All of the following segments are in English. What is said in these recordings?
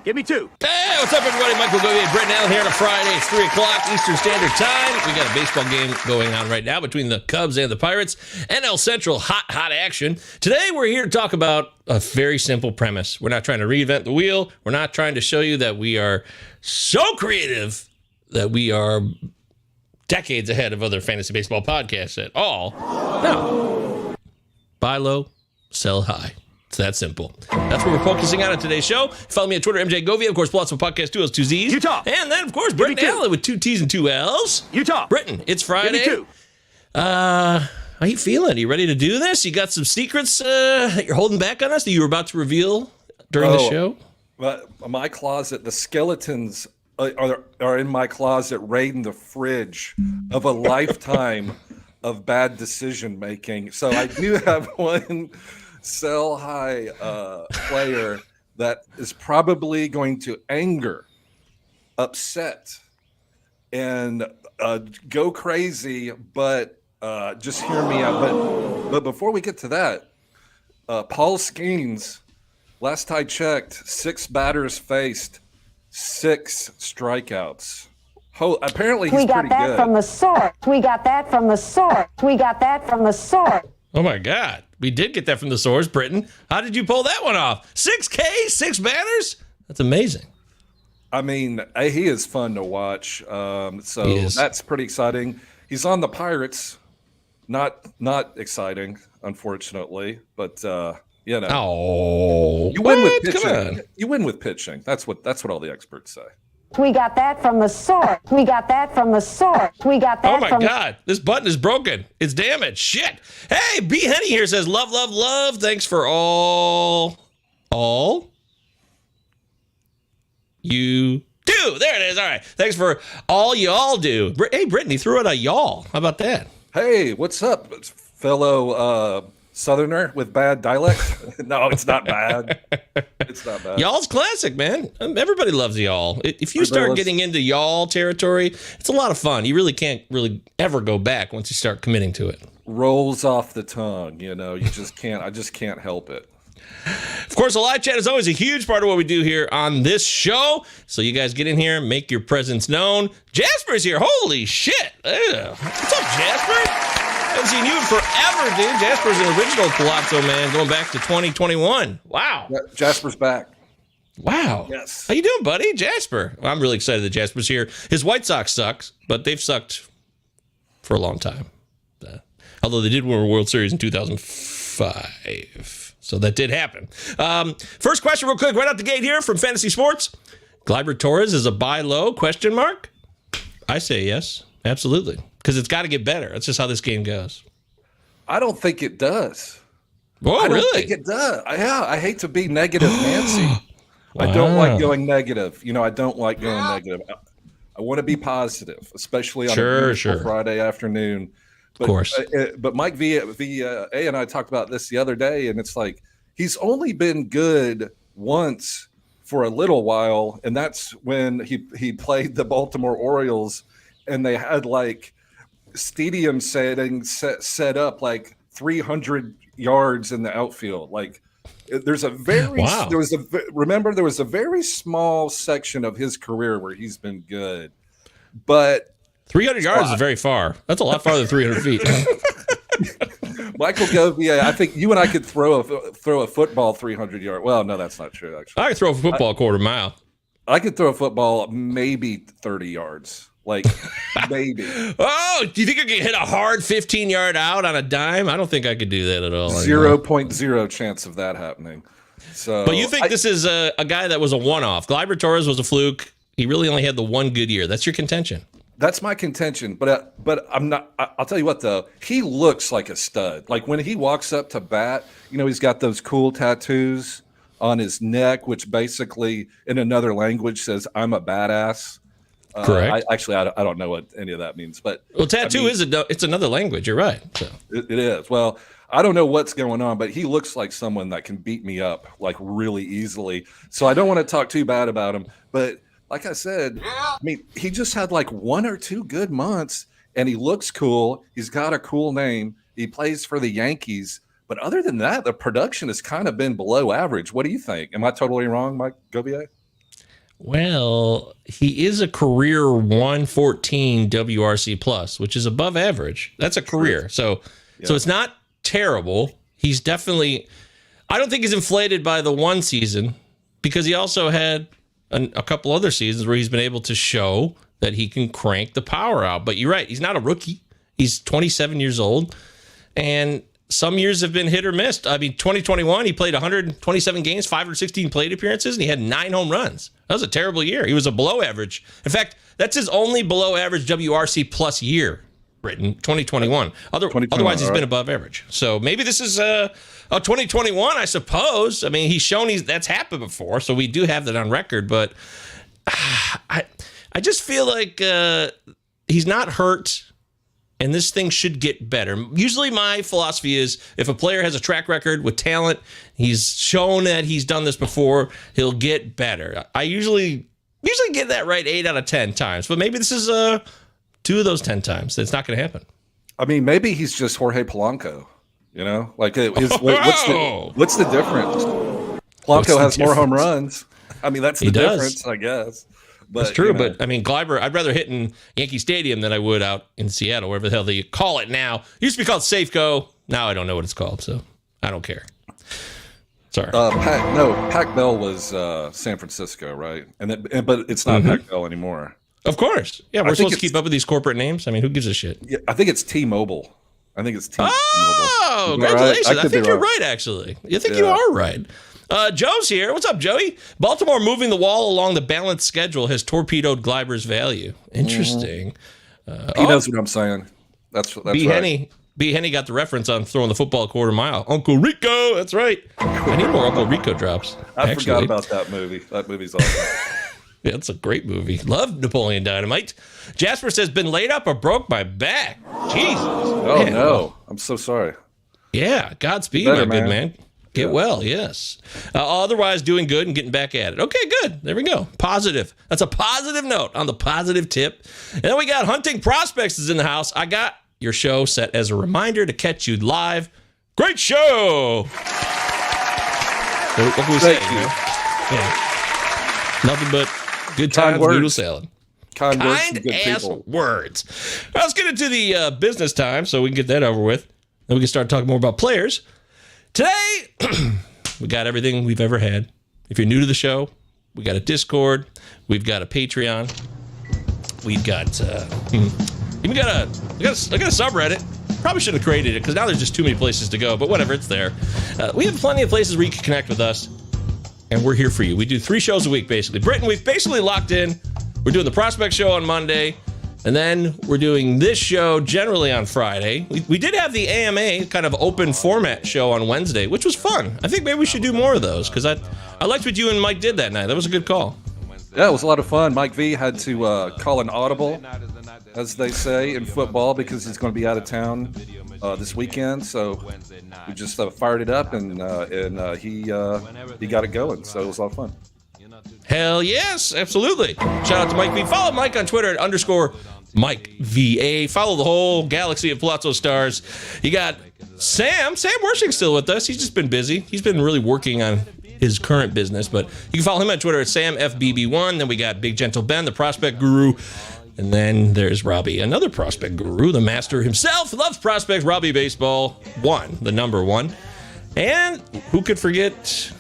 Give me 2. Hey, what's up, everybody? Michael Govier, Britton Allan here on a Friday. It's 3 o'clock Eastern Standard Time. We got a baseball game going on right now between the Cubs and the Pirates. NL Central, hot action. Today, we're here to talk about a very simple premise. We're not trying to reinvent the wheel. We're not trying to show you that we are so creative that we are decades ahead of other fantasy baseball podcasts at all. No. Buy low, sell high. It's that simple. That's what we're focusing on today's show. Follow me on Twitter, MJ Govier. Of course, Pallazzo Podcast, 2 L's, 2 Z's. Utah. And then, of course, Britton Allan with 2 T's and 2 L's. Utah. Britton, it's Friday. Give me 2. How you feeling? Are you ready to do this? You got some secrets that you're holding back on us that you were about to reveal during the show? My closet, the skeletons are in my closet, raiding the fridge of a lifetime of bad decision making. So I do have one sell high player that is probably going to anger, upset, and go crazy, but just hear me out. But before we get to that, Paul Skeens, last I checked, 6 batters faced, 6 strikeouts. Apparently he's pretty good. We got that from the source. We got that from the source. We got that from the source. Oh, my God. We did get that from the source, Britton. How did you pull that one off? 6K, 6 batters? That's amazing. I mean, he is fun to watch. So that's pretty exciting. He's on the Pirates. Not exciting, unfortunately, but you know. Oh, you win with pitching. You win with pitching. That's what all the experts say. We got that from the source. We got that from the source. We got that from... Oh, my God. This button is broken. It's damaged. Shit. Hey, B. Henny here says, love, love, love. Thanks for all you do. There it is. All right. Thanks for all y'all do. Hey, Brittany threw out a y'all. How about that? Hey, what's up, fellow Southerner with bad dialect? No, it's not bad. It's not bad. Y'all's classic, man. Everybody loves y'all. If you start getting into y'all territory, it's a lot of fun. You really can't ever go back once you start committing to it. Rolls off the tongue, you know. You just can't. I just can't help it. Of course, the live chat is always a huge part of what we do here on this show. So you guys get in here, make your presence known. Jasper's here. Holy shit. Ugh. What's up, Jasper? Haven't seen you in forever, dude. Jasper's an original Pallazzo man going back to 2021. Wow. Yeah, Jasper's back. Wow. Yes. How you doing, buddy? Jasper. Well, I'm really excited that Jasper's here. His White Sox sucks, but they've sucked for a long time. Although they did win a World Series in 2005. So that did happen. First question real quick, right out the gate here from Fantasy Sports. Gleyber Torres is a buy low, question mark? I say yes, absolutely. Because it's got to get better. That's just how this game goes. I don't think it does. Oh, I don't really? think it does. I hate to be negative, Nancy. Wow. I don't like going negative. You know, I don't like going negative. I want to be positive, especially on a Friday afternoon. But, of course. But Mike V and I talked about this the other day, and it's like he's only been good once for a little while, and that's when he played the Baltimore Orioles, and they had like stadium settings set up like 300 yards in the outfield. Like there's a very there was a very small section of his career where he's been good, but 300 yards is very far. That's a lot farther than 300 feet. Michael Govier, I think you and I could throw a football 300 yards. Well, no, that's not true, actually. I could throw a football a quarter mile. I could throw a football maybe 30 yards. Like, maybe. Oh, do you think I could hit a hard 15-yard out on a dime? I don't think I could do that at all. 0.0 chance of that happening. So, but you think this is a guy that was a one-off? Gleyber Torres was a fluke. He really only had the one good year. That's your contention. That's my contention, but I'm not. I'll tell you what, though, he looks like a stud. Like when he walks up to bat, you know, he's got those cool tattoos on his neck, which basically, in another language, says "I'm a badass." Correct. I don't know what any of that means, but tattoo it's another language. You're right. So. It is. Well, I don't know what's going on, but he looks like someone that can beat me up like really easily. So I don't want to talk too bad about him, but. Like I said, I mean, he just had like 1 or 2 good months, and he looks cool. He's got a cool name. He plays for the Yankees. But other than that, the production has kind of been below average. What do you think? Am I totally wrong, Mike Govier? Well, he is a career 114 WRC plus, which is above average. That's a career. So it's not terrible. He's definitely, I don't think he's inflated by the one season because he also had a couple other seasons where he's been able to show that he can crank the power out. But you're right. He's not a rookie. He's 27 years old. And some years have been hit or miss. I mean, 2021, he played 127 games, 516 plate appearances, and he had 9 home runs. That was a terrible year. He was a below average. In fact, that's his only below average WRC plus year, Britton, 2021. Otherwise, he's been above average. So maybe this is a 2021, I suppose. I mean, he's shown that's happened before, so we do have that on record. But I just feel like he's not hurt. And this thing should get better. Usually my philosophy is if a player has a track record with talent, he's shown that he's done this before, he'll get better. I usually get that right 8 out of 10 times. But maybe this is 2 of those 10 times. That's not going to happen. I mean, maybe he's just Jorge Polanco. You know? Like, what's the difference? Polanco has more home runs. I mean, that's the difference, I guess. But, that's true, but I mean, Gleyber, I'd rather hit in Yankee Stadium than I would out in Seattle, wherever the hell they call it now. It used to be called Safeco. Now I don't know what it's called, so I don't care. Sorry. Pac Bell was San Francisco, right? But it's not Pac Bell anymore. Of course. Yeah, we're supposed to keep up with these corporate names. I mean, who gives a shit? Yeah, I think it's T-Mobile. Oh, congratulations. I think you're right, actually. I think you are right. Joe's here. What's up, Joey? Baltimore moving the wall along the balanced schedule has torpedoed Gleyber's value. Interesting. He knows what I'm saying. That's right. B. Henny got the reference on throwing the football a quarter mile. Uncle Rico. That's right. I need more Uncle Rico drops. I forgot about that movie. That movie's awesome. Yeah, it's a great movie. Love Napoleon Dynamite. Jasper says, been laid up or broke my back. Jesus. Oh, man. No. I'm so sorry. Yeah. Godspeed, my good man. Get well, yes. Otherwise, doing good and getting back at it. Okay, good. There we go. Positive. That's a positive note on the positive tip. And then we got Hunting Prospects is in the house. I got your show set as a reminder to catch you live. Great show. What can we say? Yeah. Nothing but good times, noodle salad. Kind ass words. Well, let's get into the business time so we can get that over with. Then we can start talking more about players. Today, we got everything we've ever had. If you're new to the show, we got a Discord, we've got a Patreon, we've got even got a subreddit. Probably should have created it because now there's just too many places to go. But whatever, it's there. We have plenty of places where you can connect with us, and we're here for you. We do 3 shows a week, basically. Britton, we've basically locked in. We're doing the Prospect Show on Monday. And then we're doing this show generally on Friday. We did have the AMA kind of open format show on Wednesday, which was fun. I think maybe we should do more of those because I liked what you and Mike did that night. That was a good call. Yeah, it was a lot of fun. Mike V had to call an audible, as they say in football, because he's going to be out of town this weekend. So we just fired it up, and he got it going. So it was a lot of fun. Hell yes, absolutely. Shout out to Mike V. Follow Mike on Twitter at _MikeVA. Follow the whole galaxy of Pallazzo stars. You got Sam Wershing's still with us. He's just been busy. He's been really working on his current business, but you can follow him on Twitter at SamFBB1. Then we got Big Gentle Ben, the prospect guru. And then there's Robbie, another prospect guru, the master himself, loves prospects, Robbie Baseball 1, the number 1. And who could forget...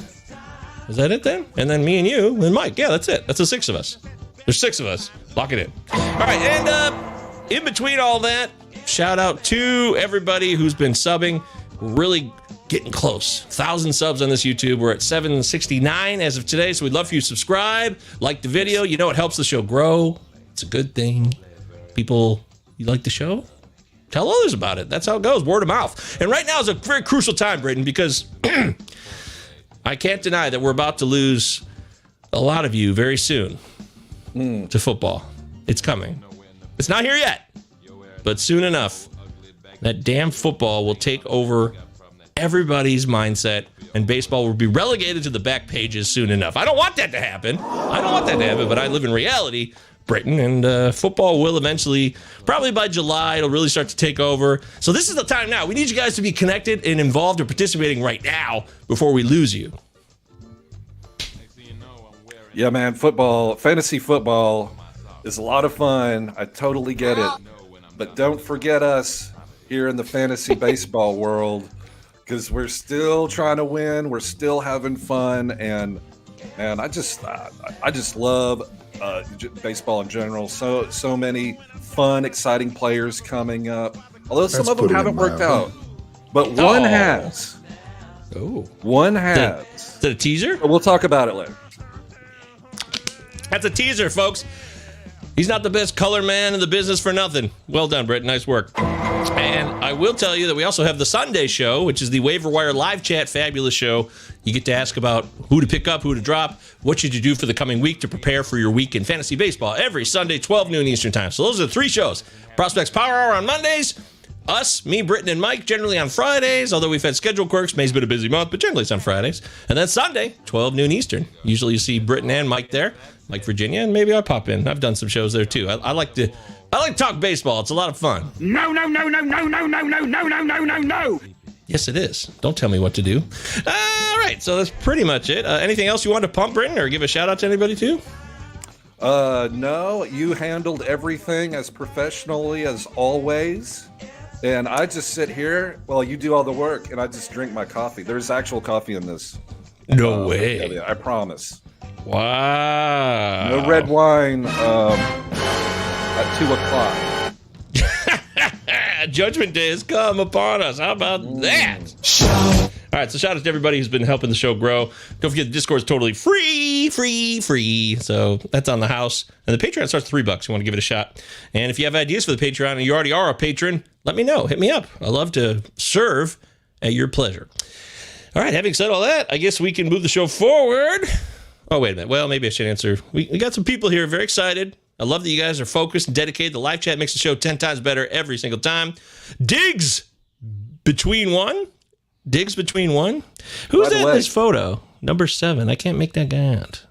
Is that it then? And then me and you and Mike. Yeah, that's it. That's the 6 of us. There's 6 of us. Lock it in. All right, and in between all that, shout out to everybody who's been subbing. We're really getting close. 1,000 subs on this YouTube. We're at 769 as of today, so we'd love for you to subscribe, like the video. You know it helps the show grow. It's a good thing. People, you like the show? Tell others about it. That's how it goes, word of mouth. And right now is a very crucial time, Britton, because... I can't deny that we're about to lose a lot of you very soon to football. It's coming. It's not here yet, but soon enough, that damn football will take over everybody's mindset, and baseball will be relegated to the back pages soon enough. I don't want that to happen. But I live in reality, Britton, and football will eventually, probably by July, it'll really start to take over. So this is the time now. We need you guys to be connected and involved or participating right now before we lose you. Yeah, man, fantasy football is a lot of fun. I totally get it. But don't forget us here in the fantasy baseball world, because we're still trying to win. We're still having fun. And I just love baseball in general. So many fun, exciting players coming up. Although some of them haven't worked out. But one has. Oh. One has. Is that a teaser? We'll talk about it later. That's a teaser, folks. He's not the best color man in the business for nothing. Well done, Britton. Nice work. And I will tell you that we also have the Sunday show, which is the Waiver Wire live chat fabulous show. You get to ask about who to pick up, who to drop, what should you do for the coming week to prepare for your week in fantasy baseball every Sunday, 12 noon Eastern time. So those are the 3 shows. Prospects Power Hour on Mondays. Us, me, Britton, and Mike, generally on Fridays, although we've had schedule quirks. May's been a busy month, but generally it's on Fridays. And then Sunday, 12 noon Eastern. Usually you see Britton and Mike there, Mike Virginia, and maybe I pop in. I've done some shows there too. I like to talk baseball. It's a lot of fun. No. Yes, it is. Don't tell me what to do. All right, so that's pretty much it. Anything else you want to pump, Britton, or give a shout out to anybody too? No, you handled everything as professionally as always. And I just sit here while you do all the work, and I just drink my coffee. There's actual coffee in this. No way. I promise. Wow. No red wine at 2 o'clock. Judgment Day has come upon us. How about that? All right, so shout out to everybody who's been helping the show grow. Don't forget the Discord is totally free. So that's on the house. And the Patreon starts $3. You want to give it a shot. And if you have ideas for the Patreon and you already are a patron, let me know. Hit me up. I love to serve at your pleasure. All right, having said all that, I guess we can move the show forward. Oh, wait a minute. Well, maybe I should answer. We got some people here very excited. I love that you guys are focused and dedicated. The live chat makes the show 10 times better every single time. Digs between one. Who's that in this photo? Number 7. I can't make that guy out.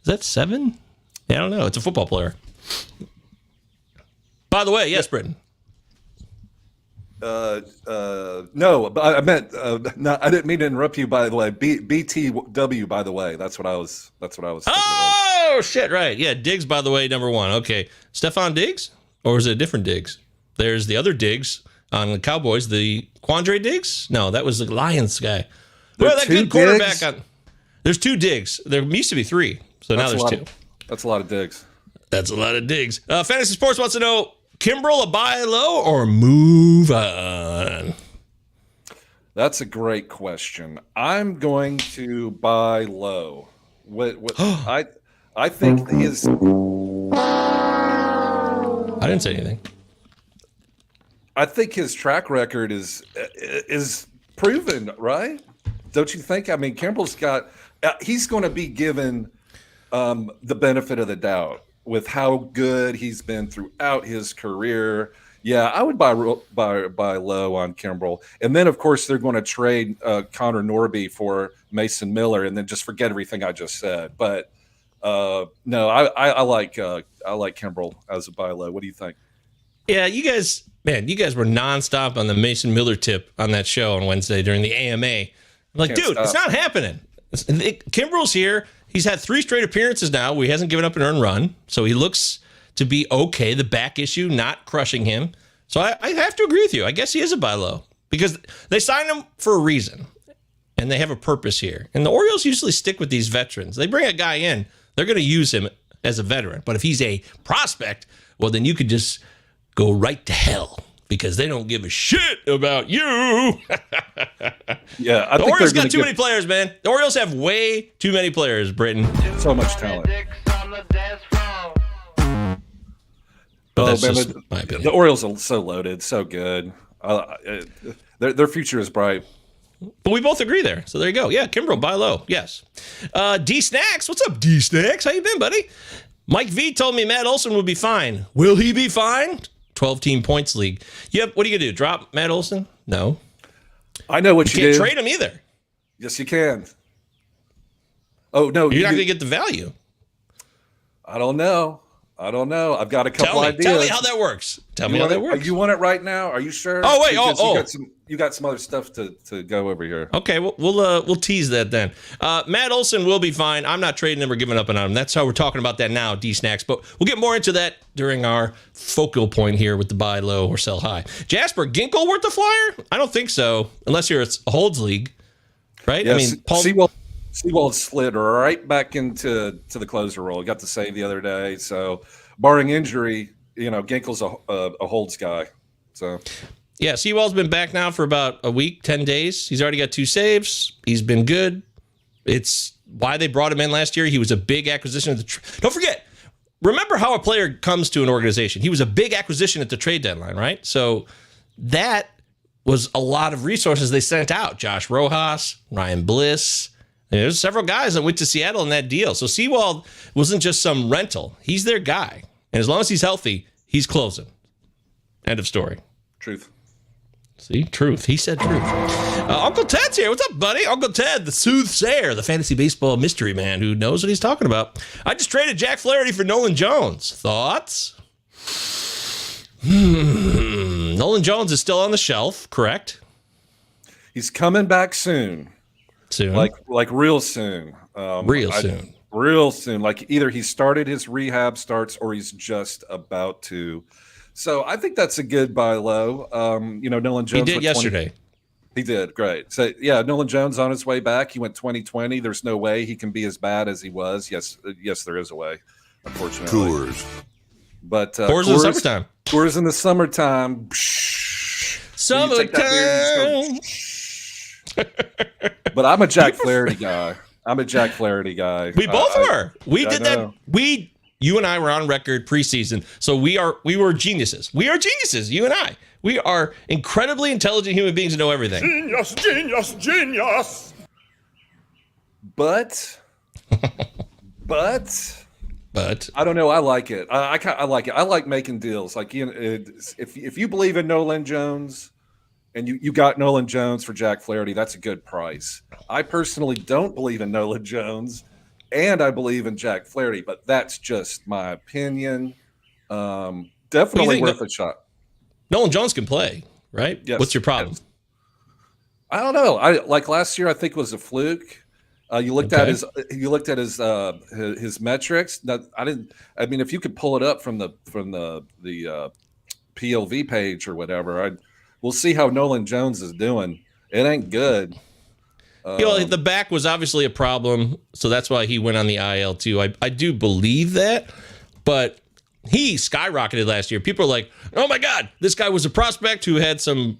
Is that 7? Yeah, I don't know. It's a football player. By the way, yes, Britton. No, but I meant no. I didn't mean to interrupt you. By the way, BTW. By the way, that's what I was. Oh shit! Right, yeah. Diggs. By the way, number 1. Okay, Stephon Diggs, or is it a different Diggs? There's the other Diggs on the Cowboys. The Quandre Diggs. No, that was the Lions guy. Well, that good quarterback on. There's 2 Diggs. There used to be 3, so now there's 2. That's a lot of Diggs. That's a lot of Diggs. Fantasy Sports wants to know: Kimbrel a buy low or move on? That's a great question. I'm going to buy low. What I think his. I didn't say anything. I think his track record is proven, right? Don't you think? I mean, Kimbrel's got. He's going to be given the benefit of the doubt with how good he's been throughout his career. Yeah, I would buy low on Kimbrel. And then, of course, they're going to trade Connor Norby for Mason Miller and then just forget everything I just said. But no, I like Kimbrel as a buy low. What do you think? Yeah, you guys were nonstop on the Mason Miller tip on that show on Wednesday during the AMA. I'm like, dude, it's not happening. Kimbrel's here. He's had 3 straight appearances now. He hasn't given up an earned run, so he looks to be okay. The back issue not crushing him. So I have to agree with you. I guess he is a buy low because they signed him for a reason, and they have a purpose here. And the Orioles usually stick with these veterans. They bring a guy in, they're going to use him as a veteran. But if he's a prospect, well, then you could just go right to hell because they don't give a shit about you. Yeah, the Orioles got too many players, man. The Orioles have way too many players, Britton. So much talent. But that's just my opinion. The Orioles are so loaded, so good. Their future is bright. But we both agree there. So there you go. Yeah, Kimbrel, buy low. Yes. D Snacks. What's up, D Snacks? How you been, buddy? Mike V told me Matt Olson would be fine. Will he be fine? 12-team points league. Yep. What are you going to do? Drop Matt Olson? No. I know what you can't do. Trade him either. Yes, you can. Oh, no. You're not going to get the value. I don't know. I've got a couple ideas. Tell me how that works. Tell me how that works. You want it right now? Are you sure? Oh, wait. Because you got some other stuff to go over here. Okay, we'll tease that then. Matt Olson will be fine. I'm not trading him or giving up on him. That's how we're talking about that now, D-Snacks. But we'll get more into that during our focal point here with the buy low or sell high. Jasper, Ginkel worth the flyer? I don't think so, unless you're a holds league, right? Yeah, I mean, Paul Seawald slid right back into the closer role. He got the save the other day. So, barring injury, Ginkel's a holds guy. So, yeah, Seawald's been back now for about a week, 10 days. He's already got 2 saves. He's been good. It's why they brought him in last year. He was a big acquisition. Don't forget, remember how a player comes to an organization. He was a big acquisition at the trade deadline, right? So that was a lot of resources they sent out. Josh Rojas, Ryan Bliss. There's several guys that went to Seattle in that deal. So Seawald wasn't just some rental. He's their guy. And as long as he's healthy, he's closing. End of story. Truth. See, truth. He said truth. Uncle Ted's here. What's up, buddy? Uncle Ted, the soothsayer, the fantasy baseball mystery man who knows what he's talking about. I just traded Jack Flaherty for Nolan Jones. Thoughts? Nolan Jones is still on the shelf, correct? He's coming back soon. Soon? Like real soon. Soon. Real soon. Like either he started his rehab starts or he's just about to. So I think that's a good buy low. Nolan Jones. He did yesterday. He did. Great. So, yeah, Nolan Jones on his way back. He went 2020. There's no way he can be as bad as he was. Yes, there is a way, unfortunately. Coors. But Coors in the summertime. Coors in the summertime. Summertime. But I'm a Jack Flaherty guy. We both were. We did that. You and I were on record preseason, so we were geniuses. We are geniuses, you and I. We are incredibly intelligent human beings who know everything. Genius. But I don't know. I like it. I like it. I like making deals. Like if you believe in Nolan Jones, and you got Nolan Jones for Jack Flaherty, that's a good price. I personally don't believe in Nolan Jones. And I believe in Jack Flaherty, but that's just my opinion. Definitely worth a shot. Nolan Jones can play, right? Yes. What's your problem? Yes. I don't know. Like last year, I think was a fluke. You looked at his metrics. If you could pull it up from the PLV page or whatever, we'll see how Nolan Jones is doing. It ain't good. The back was obviously a problem, so that's why he went on the IL too. I do believe that, but he skyrocketed last year. People are like, oh my God, this guy was a prospect who had some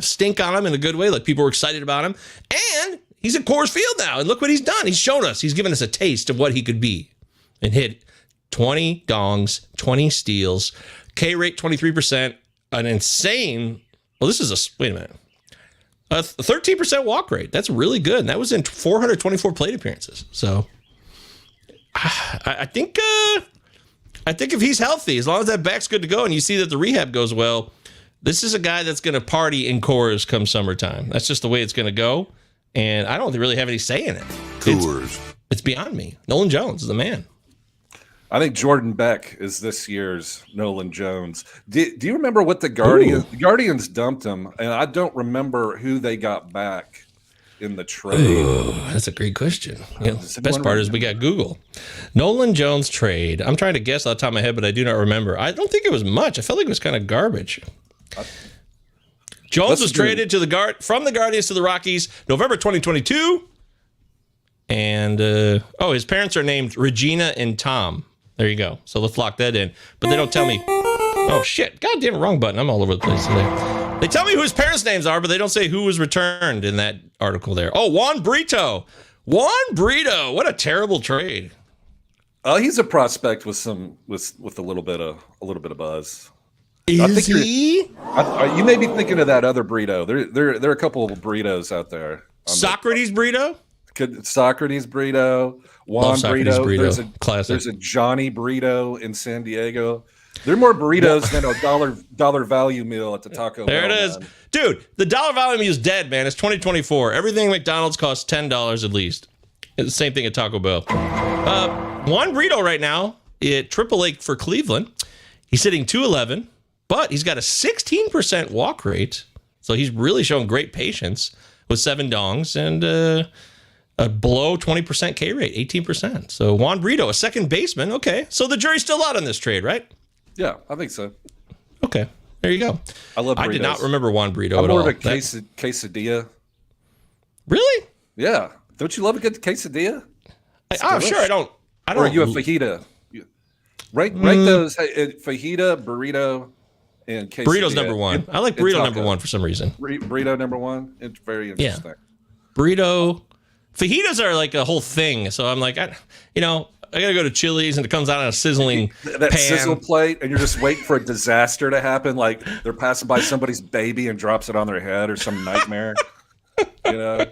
stink on him in a good way. Like people were excited about him. And he's at Coors Field now, and look what he's done. He's shown us. He's given us a taste of what he could be and hit 20 dongs, 20 steals, K rate 23%, an insane, wait a minute. A 13% walk rate. That's really good. And that was in 424 plate appearances. So I think if he's healthy, as long as that back's good to go and you see that the rehab goes well, this is a guy that's going to party in Coors come summertime. That's just the way it's going to go. And I don't really have any say in it. Coors. It's beyond me. Nolan Jones is the man. I think Jordan Beck is this year's Nolan Jones. Do you remember what the Guardians? Ooh. The Guardians dumped him, and I don't remember who they got back in the trade. Ooh, that's a great question. The best part is we got Google. Nolan Jones trade. I'm trying to guess off the top of my head, but I do not remember. I don't think it was much. I felt like it was kind of garbage. Jones was traded to from the Guardians to the Rockies, November 2022. And his parents are named Regina and Tom. There you go. So let's lock that in. But they don't tell me. Oh, shit. God damn it, wrong button. I'm all over the place today. They tell me who his parents' names are, but they don't say who was returned in that article there. Oh, Juan Brito. Juan Brito. What a terrible trade. He's a prospect with a little bit of buzz. Is he? You may be thinking of that other Brito. There are a couple of Britos out there. Socrates Brito? Socrates Brito, Juan Brito. Classic. There's a Johnny Brito in San Diego. There are more burritos than a dollar value meal at the Taco Bell. There it is. Man. Dude, the dollar value meal is dead, man. It's 2024. Everything McDonald's costs $10 at least. It's the same thing at Taco Bell. Juan Brito right now at AAA for Cleveland. He's hitting .211, but he's got a 16% walk rate, So he's really shown great patience with 7 dongs and a below 20% K rate, 18%. So Juan Brito, a second baseman. Okay. So the jury's still out on this trade, right? Yeah, I think so. Okay. There you go. I love burritos. I did not remember Juan Brito at more all. of a quesadilla. Really? Yeah. Don't you love a good quesadilla? Sure. I don't. Or are you a fajita? Rank those fajita, burrito, and quesadilla. Burrito's number one. I like burrito number one for some reason. Burrito number one. It's very interesting. Yeah. Burrito. Fajitas are like a whole thing. So I'm like, I got to go to Chili's and it comes out on a sizzling that pan. sizzle plate, and you're just waiting for a disaster to happen. Like they're passing by somebody's baby and drops it on their head or some nightmare. I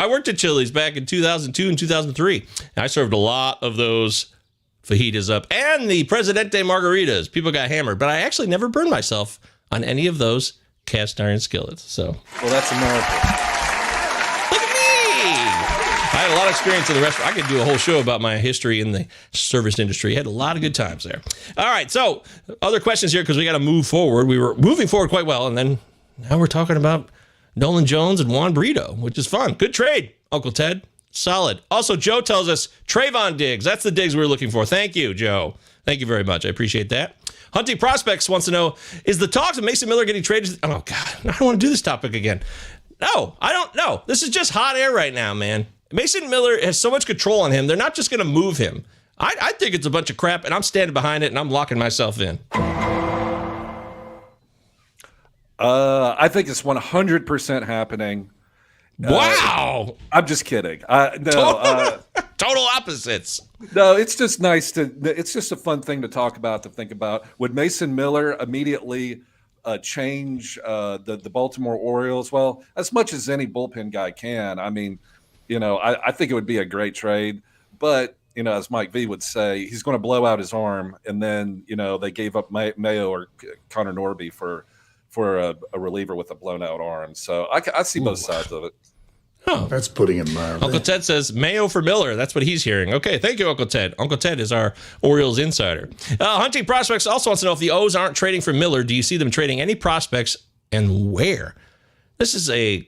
worked at Chili's back in 2002 and 2003. And I served a lot of those fajitas up and the Presidente margaritas. People got hammered, but I actually never burned myself on any of those cast iron skillets. So, well, that's America. Look at me! I had a lot of experience in the restaurant. I could do a whole show about my history in the service industry. I had a lot of good times there. All right, so other questions here because we got to move forward. We were moving forward quite well, and then now we're talking about Nolan Jones and Juan Brito, which is fun. Good trade, Uncle Ted. Solid. Also, Joe tells us Trayvon Diggs. That's the Diggs we were looking for. Thank you, Joe. Thank you very much. I appreciate that. Hunting Prospects wants to know, is the talks of Mason Miller getting traded? Oh, God. I don't want to do this topic again. No, I don't know. This is just hot air right now, man. Mason Miller has so much control on him. They're not just going to move him. I think it's a bunch of crap, and I'm standing behind it, and I'm locking myself in. I think it's 100% happening. Wow. I'm just kidding. Total opposites. No, it's just nice it's just a fun thing to talk about, to think about. Would Mason Miller immediately change the Baltimore Orioles? Well, as much as any bullpen guy can. I mean, I think it would be a great trade. But, as Mike V would say, he's going to blow out his arm. And then, they gave up Mayo or Connor Norby for a reliever with a blown out arm. So I see both sides of it. Oh, that's putting it mildly. Uncle Ted says Mayo for Miller. That's what he's hearing. Okay, thank you, Uncle Ted. Uncle Ted is our Orioles insider. Hunting Prospects also wants to know if the O's aren't trading for Miller. Do you see them trading any prospects and where? This is a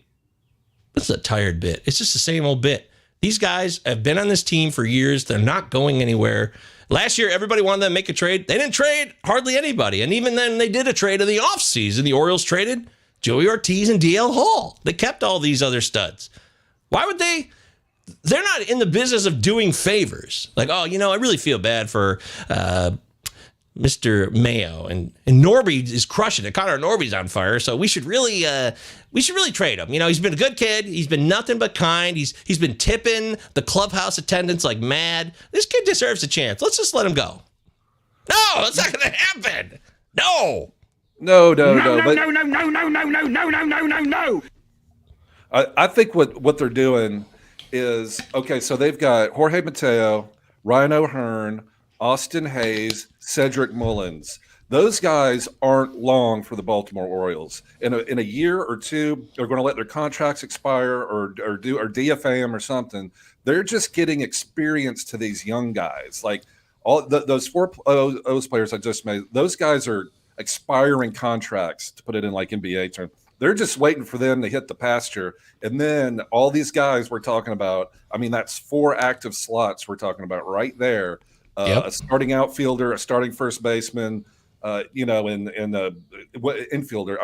tired bit. It's just the same old bit. These guys have been on this team for years. They're not going anywhere. Last year, everybody wanted them to make a trade. They didn't trade hardly anybody. And even then, they did a trade in the offseason. The Orioles traded Joey Ortiz and DL Hall. They kept all these other studs. Why would they? They're not in the business of doing favors. Like, I really feel bad for Mr. Mayo and Norby is crushing it. Connor Norby's on fire, so we should really trade him. He's been a good kid. He's been nothing but kind. He's been tipping the clubhouse attendants like mad. This kid deserves a chance. Let's just let him go. No, it's not going to happen. No. No. I think what they're doing is, okay, so they've got Jorge Mateo, Ryan O'Hearn, Austin Hayes, Cedric Mullins. Those guys aren't long for the Baltimore Orioles. In a year or two, they're going to let their contracts expire or DFA them or something. They're just getting experience to these young guys. Like those 4 O's players I just made, those guys are expiring contracts, to put it in like NBA terms. They're just waiting for them to hit the pasture. And then all these guys we're talking about, that's 4 active slots we're talking about right there. A starting outfielder, a starting first baseman, and the infielder.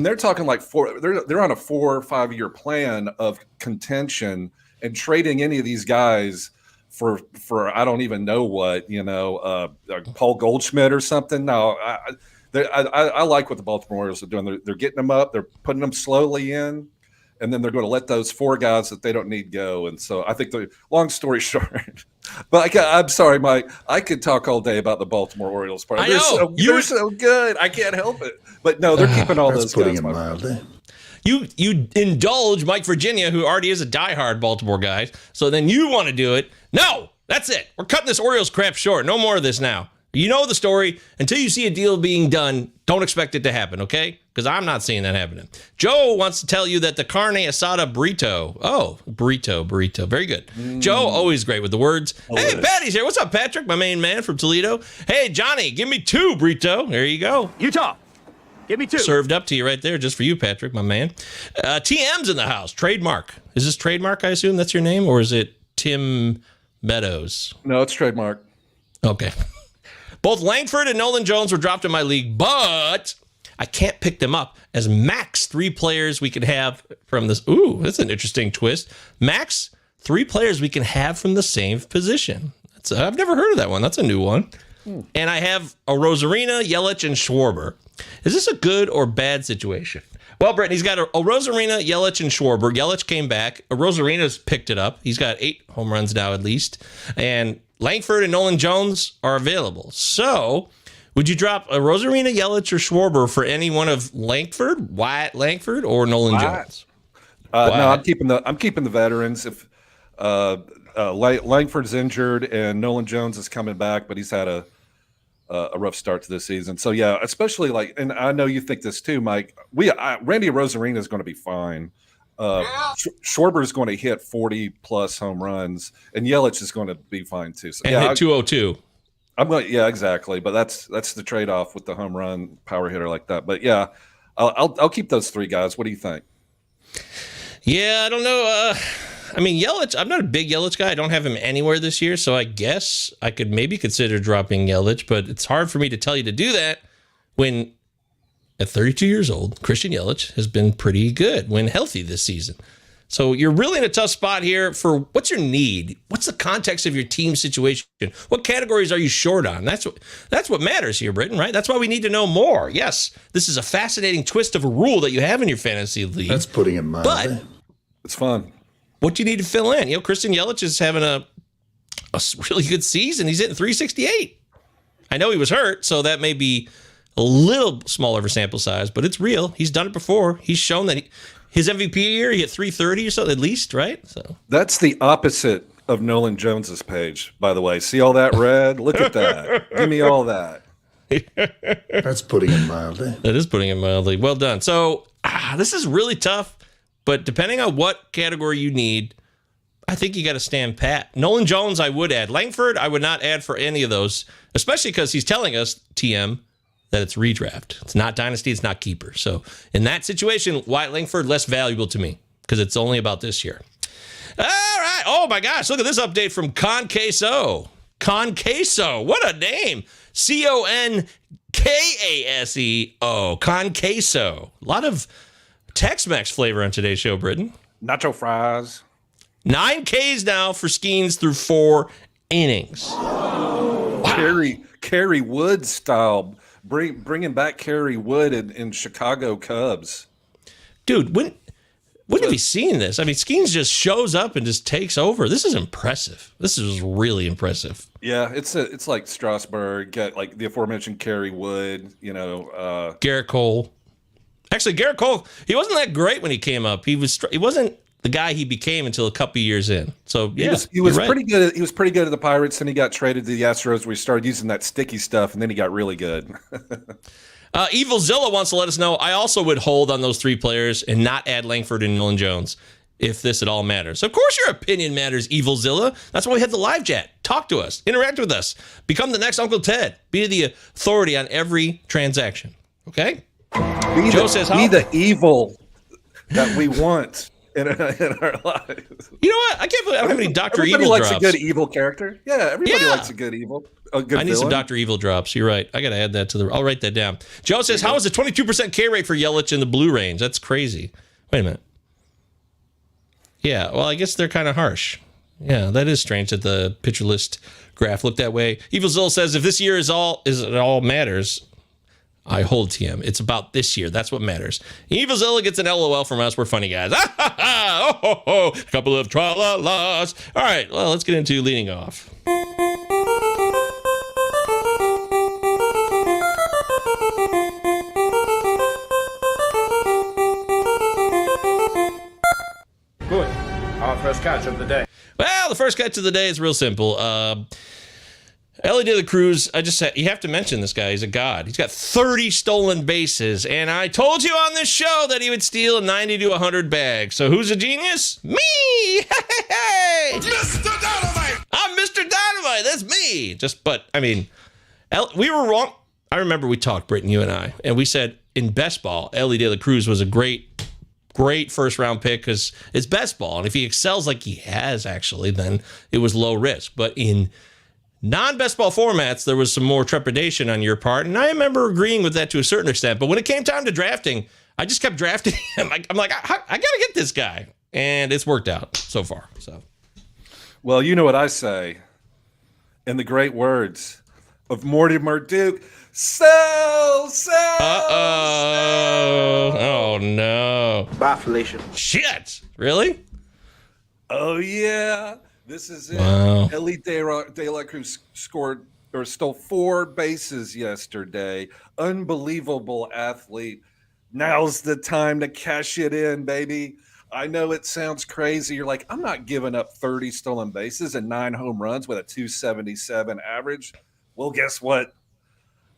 They're talking like they're on a 4 or 5 year plan of contention, and trading any of these guys for I don't even know what, Paul Goldschmidt or something. No, I like what the Baltimore Orioles are doing. They're getting them up. They're putting them slowly in, and then they're going to let those 4 guys that they don't need go. And so I think long story short, but I'm sorry, Mike, I could talk all day about the Baltimore Orioles part. They're so good. I can't help it. But no, they're keeping all those guys. Mildly. You indulge Mike Virginia, who already is a diehard Baltimore guy. So then you want to do it. No, that's it. We're cutting this Orioles crap short. No more of this now. You know the story. Until you see a deal being done, don't expect it to happen, okay? Because I'm not seeing that happening. Joe wants to tell you that the carne asada burrito. Oh, burrito. Very good. Joe, always great with the words. Hey, Patty's here. What's up, Patrick? My main man from Toledo. Hey, Johnny, give me 2 burrito. There you go. Utah. Give me 2. Served up to you right there, just for you, Patrick, my man. TM's in the house. Trademark. Is this Trademark, I assume that's your name? Or is it Tim Meadows? No, it's trademark. Okay. Both Langford and Nolan Jones were dropped in my league, but I can't pick them up as max 3 players we can have from this. Ooh, that's an interesting twist. Max 3 players we can have from the same position. I've never heard of that one. That's a new one. And I have a Rosarina, Yelich, and Schwarber. Is this a good or bad situation? Well, Britton, he's got a Rosarina, Yelich, and Schwarber. Yelich came back. A Rosarina's picked it up. He's got 8 home runs now at least. And Langford and Nolan Jones are available. So would you drop a Rosarina, Yelich, or Schwarber for any one of Wyatt Langford, or Nolan Jones? No, I'm keeping the veterans. If Langford's injured and Nolan Jones is coming back, but he's had a rough start to this season. So yeah, especially and I know you think this too, Mike. Randy Rosarina is going to be fine. Schwarber is going to hit 40 plus home runs, and Yelich is going to be fine too. So, and hit 202. Yeah, exactly. But that's the trade off with the home run power hitter like that. But yeah, I'll keep those 3 guys. What do you think? Yeah, I don't know. I mean, Yelich, I'm not a big Yelich guy. I don't have him anywhere this year, so I guess I could maybe consider dropping Yelich, but it's hard for me to tell you to do that when, at 32 years old, Christian Yelich has been pretty good when healthy this season. So you're really in a tough spot here for what's your need? What's the context of your team situation? What categories are you short on? That's what matters here, Britton, right? That's why we need to know more. Yes, this is a fascinating twist of a rule that you have in your fantasy league. That's putting it mildly. But it's fun. What do you need to fill in? Christian Yelich is having a really good season. He's hitting 368. I know he was hurt, so that may be a little smaller of a sample size, but it's real. He's done it before. He's shown that his MVP year, he hit 330 or so at least, right? So that's the opposite of Nolan Jones's page, by the way. See all that red? Look at that. Give me all that. That's putting it mildly. That is putting it mildly. Well done. So this is really tough. But depending on what category you need, I think you got to stand pat. Nolan Jones, I would add. Langford, I would not add for any of those, especially because he's telling us, TM, that it's redraft. It's not dynasty. It's not keeper. So in that situation, Wyatt Langford, less valuable to me because it's only about this year. All right. Oh, my gosh. Look at this update from Concaso. Concaso. What a name. Conkaso. Concaso. A lot of Tex-Mex flavor on today's show, Britton. Nacho fries. 9 Ks now for Skeens through 4 innings. Kerry Wood style. Bringing back Kerry Wood in Chicago Cubs. Dude, when have you seen this? I mean, Skeens just shows up and just takes over. This is impressive. This is really impressive. Yeah, it's like Strasburg, get like the aforementioned Kerry Wood, Garrett Cole. Actually, Garrett Cole, he wasn't that great when he came up. He wasn't the guy he became until a couple years in. So yeah, he was right. pretty good. He was pretty good at the Pirates, and he got traded to the Astros, where he started using that sticky stuff, and then he got really good. Evil Zilla wants to let us know. I also would hold on those 3 players and not add Langford and Nolan Jones if this at all matters. Of course, your opinion matters, Evil Zilla. That's why we have the live chat. Talk to us, interact with us, become the next Uncle Ted. Be the authority on every transaction. Okay. Joe says, be the evil that we want in our lives. You know what? I can't believe I don't have any Dr. Everybody Evil likes drops. a good evil character. Yeah, everybody likes a good evil. A good I need some Dr. Evil drops. You're right. I got to add that to I'll write that down. Joe says, how is the 22% K rate for Yelich in the blue range? That's crazy. Wait a minute. Yeah, well, I guess they're kind of harsh. Yeah, that is strange that the pitcher list graph looked that way. Evil Zill says, if this year it all matters, I hold TM. It's about this year. That's what matters. Evil Zilla gets an LOL from us. We're funny guys. A couple of tra-la-las. All right, well, let's get into leading off. Good. Our first catch of the day. Well, the first catch of the day is real simple. Elly De La Cruz, you have to mention this guy. He's a god. He's got 30 stolen bases, and I told you on this show that he would steal 90 to 100 bags. So who's a genius? Me! Hey! Mr. Dynamite! I'm Mr. Dynamite. That's me. We were wrong. I remember we talked, Britton, you and I, and we said in best ball, Elly De La Cruz was a great first round pick because it's best ball. And if he excels like he has actually, then it was low risk. But in non-best ball formats, there was some more trepidation on your part. And I remember agreeing with that to a certain extent. But when it came time to drafting, I just kept drafting him. I'm like, I got to get this guy. And it's worked out so far. So, well, you know what I say in the great words of Mortimer Duke. Sell. Oh, no. Bye, Felicia. Shit. Really? Oh, yeah. This is it. Wow. Ellie De La Cruz stole 4 bases yesterday. Unbelievable athlete. Now's the time to cash it in, baby. I know it sounds crazy. You're like, I'm not giving up 30 stolen bases and 9 home runs with a 277 average. Well, guess what?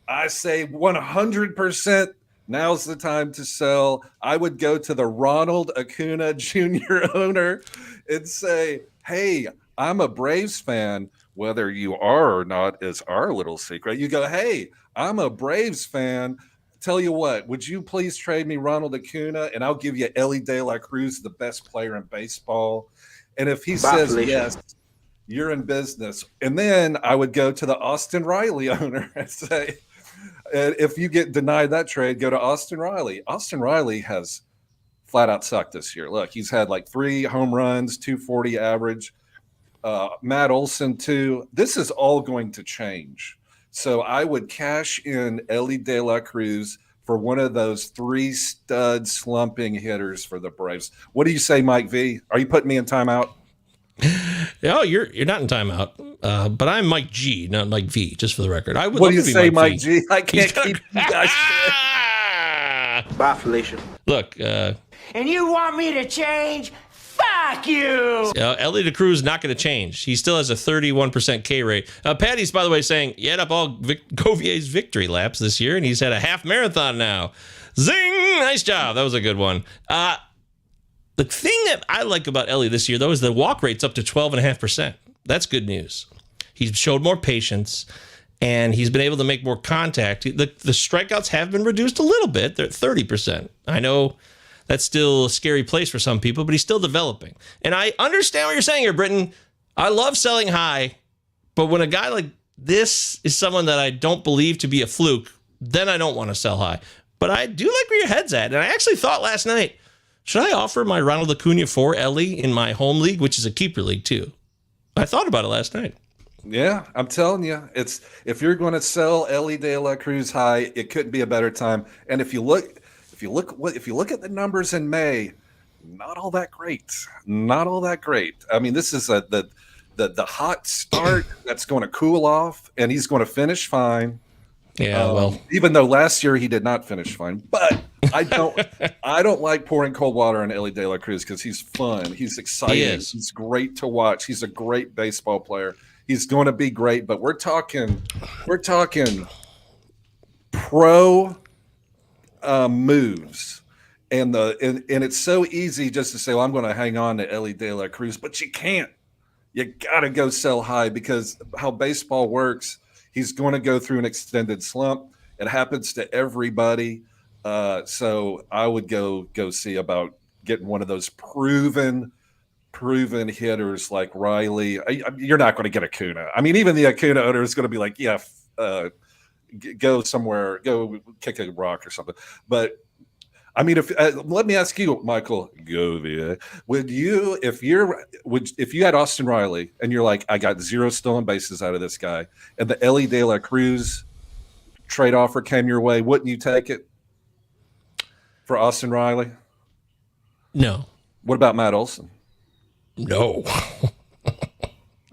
I say 100%. Now's the time to sell. I would go to the Ronald Acuna Jr. owner and say, hey, I'm a Braves fan. Whether you are or not is our little secret. You go, hey, I'm a Braves fan. Tell you what, would you please trade me Ronald Acuna and I'll give you Elly De La Cruz, the best player in baseball. And if he says yes, you're in business. And then I would go to the Austin Riley owner and say, if you get denied that trade, go to Austin Riley. Austin Riley has flat out sucked this year. Look, he's had like 3 home runs, 240 average. Matt Olson too. This is all going to change. So I would cash in Elly De La Cruz for one of those 3 stud slumping hitters for the Braves. What do you say, Mike V? Are you putting me in timeout? No, you're not in timeout. But I'm Mike G, not Mike V, just for the record. I would What love do you to be say, Mike Mike V. G? I can't keep you guys. Bye, Felicia. Look, And you want me to change? Fuck you! Elly De Cruz not going to change. He still has a 31% K rate. Patty's, by the way, saying he had up all Govier's victory laps this year, and he's had a half marathon now. Zing! Nice job. That was a good one. The thing that I like about Elly this year, though, is the walk rate's up to 12.5%. That's good news. He's showed more patience, and he's been able to make more contact. The strikeouts have been reduced a little bit. They're at 30%. I know that's still a scary place for some people, but he's still developing. And I understand what you're saying here, Britton. I love selling high, but when a guy like this is someone that I don't believe to be a fluke, then I don't want to sell high. But I do like where your head's at. And I actually thought last night, should I offer my Ronald Acuna for Elly in my home league, which is a keeper league too? I thought about it last night. Yeah, I'm telling you, it's if you're going to sell Elly De La Cruz high, it couldn't be a better time. And if you look at the numbers in May, not all that great. Not all that great. I mean, this is the hot start that's going to cool off, and he's going to finish fine. Yeah, well, even though last year he did not finish fine, but I don't like pouring cold water on Elly De La Cruz because he's fun, he's exciting, he's great to watch, he's a great baseball player. He's going to be great, but we're talking pro moves, and it's so easy just to say, well, I'm going to hang on to Elly De La Cruz, but you can't. You got to go sell high because how baseball works. He's going to go through an extended slump. It happens to everybody. So I would go see about getting one of those proven hitters like Riley. You're not going to get Acuna. I mean, even the Acuna owner is going to be like, yeah, go somewhere, go kick a rock or something. But I mean, let me ask you, Michael Govier, would you, if you had Austin Riley and you're like, I got 0 stolen bases out of this guy, and the Elly De La Cruz trade offer came your way, wouldn't you take it for Austin Riley? No. What about Matt Olson? No.